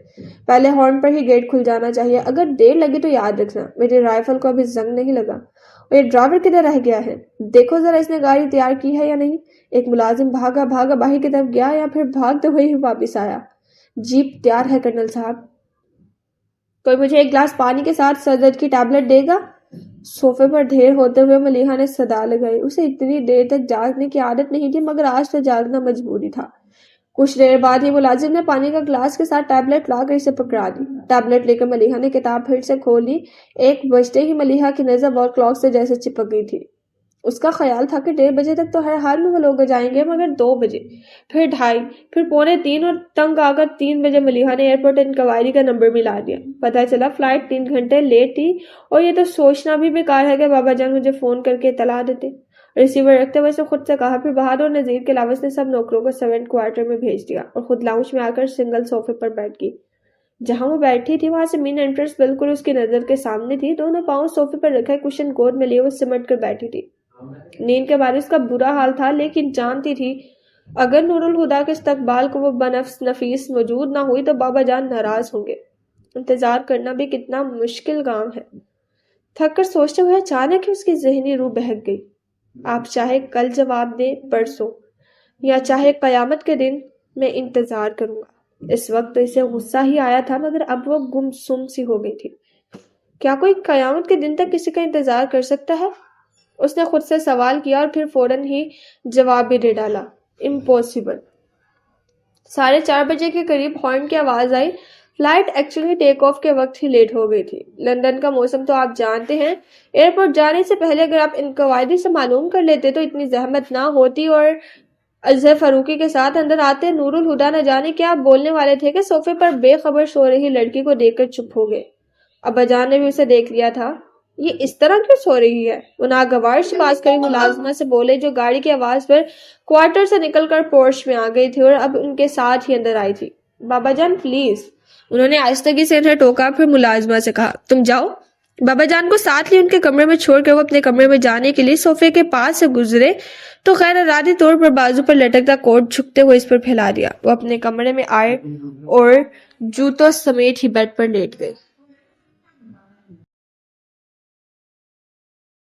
پہلے ہارن پر ہی گیٹ کھل جانا چاہیے، اگر دیر لگی تو یاد رکھنا میری رائفل کو ابھی زنگ نہیں لگا، اور یہ ڈرائیور کدھر رہ گیا ہے؟ دیکھو ذرا اس نے گاڑی تیار کی ہے یا نہیں۔ ایک ملازم بھاگا باہر کی طرف گیا یا پھر بھاگتے ہوئے ہی واپس آیا۔ جیپ تیار ہے کرنل صاحب۔ کوئی مجھے ایک گلاس پانی کے ساتھ سر درد کی ٹیبلٹ دے گا؟ صوفے پر ڈھیر ہوتے ہوئے ملیحہ نے صدا لگائی۔ اسے اتنی دیر تک جاگنے کی عادت نہیں تھی، مگر آج تو جاگنا مجبوری تھا۔ کچھ دیر بعد ہی ملازم نے پانی کا گلاس کے ساتھ ٹیبلٹ لا کر اسے پکڑا دی۔ ٹیبلٹ لے کر ملیحہ نے کتاب پھر سے کھولی۔ 1 بجتے ہی ملیحہ کی نظر وال کلاک سے جیسے چپک گئی تھی۔ اس کا خیال تھا کہ 1:30 بجے تک تو ہر حال میں وہ لوگ جائیں گے، مگر 2 بجے، پھر 2:30، پھر 2:45 اور تنگ آ کر 3 بجے ملیحہ نے ایئرپورٹ انکوائری کا نمبر ملا دیا۔ پتہ چلا فلائٹ 3 گھنٹے لیٹ تھی، اور یہ تو سوچنا بھی بیکار ہے کہ بابا جان مجھے فون کر کے اطلاع دیتے۔ ریسیور رکھتے ہوئے اسے خود سے کہا۔ پھر بہادر اور نذیر کے علاوہ اس نے سب نوکروں کو سرونٹ کوارٹر میں بھیج دیا اور خود لاؤنج میں آ کر سنگل صوفے پر بیٹھ گئی۔ جہاں وہ بیٹھی تھی وہاں سے مین انٹرنس بالکل اس کی نظر کے سامنے تھی۔ دونوں پاؤں صوفے پر رکھے کشن گود میں لیے وہ سمٹ کر بیٹھی تھی۔ نیند کے بارے اس کا برا حال تھا، لیکن جانتی تھی اگر نور الہدا کے استقبال کو وہ بنفس نفیس موجود نہ ہوئی تو بابا جان ناراض ہوں گے۔ انتظار کرنا بھی کتنا مشکل کام ہے۔ تھک کر سوچتے ہوئے اچانک ہی اس کی ذہنی روح بہک گئی۔ آپ چاہے کل جواب دیں، پرسوں، یا چاہے قیامت کے دن، میں انتظار کروں گا۔ اس وقت تو اسے غصہ ہی آیا تھا، مگر اب وہ گمسم سی ہو گئی تھی۔ کیا کوئی قیامت کے دن تک کسی کا انتظار کر سکتا ہے؟ اس نے خود سے سوال کیا اور پھر فوراً ہی جواب بھی دے ڈالا، امپوسیبل۔ 4:30 بجے کے قریب ہارن کی آواز آئی۔ فلائٹ ایکچولی ٹیک آف کے وقت ہی لیٹ ہو گئی تھی. لندن کا موسم تو آپ جانتے ہیں. ایئرپورٹ جانے سے پہلے اگر آپ انکوائری سے معلوم کر لیتے تو اتنی زحمت نہ ہوتی اور اظہر فاروقی کے ساتھ اندر آتے. نور الہدا نہ جانے کیا بولنے والے تھے کہ صوفے پر بے خبر سو رہی لڑکی کو دیکھ کر چپ ہو گئے. ابا جان نے بھی اسے دیکھ لیا تھا. یہ اس طرح کیوں سو رہی ہے؟ وہ ناگوار سے پاس کری ملازمہ سے بولے جو گاڑی کی آواز پر کوارٹر سے نکل کر پورش میں آ گئی تھی اور اب ان کے ساتھ ہی اندر آئی تھی. بابا جان پلیز. انہوں نے آہستگی سے انہیں ٹوکا. پھر ملازمہ سے کہا تم جاؤ. بابا جان کو ساتھ لی ان کے کمرے میں چھوڑ کر وہ اپنے کمرے میں جانے کے لیے صوفے کے پاس سے گزرے تو خیر ارادی طور پر بازو پر لٹکتا کوٹ جھکتے ہوئے اس پر پھیلا دیا. وہ اپنے کمرے میں آئے اور جوتوں سمیت ہی بیڈ پر لیٹ گئے.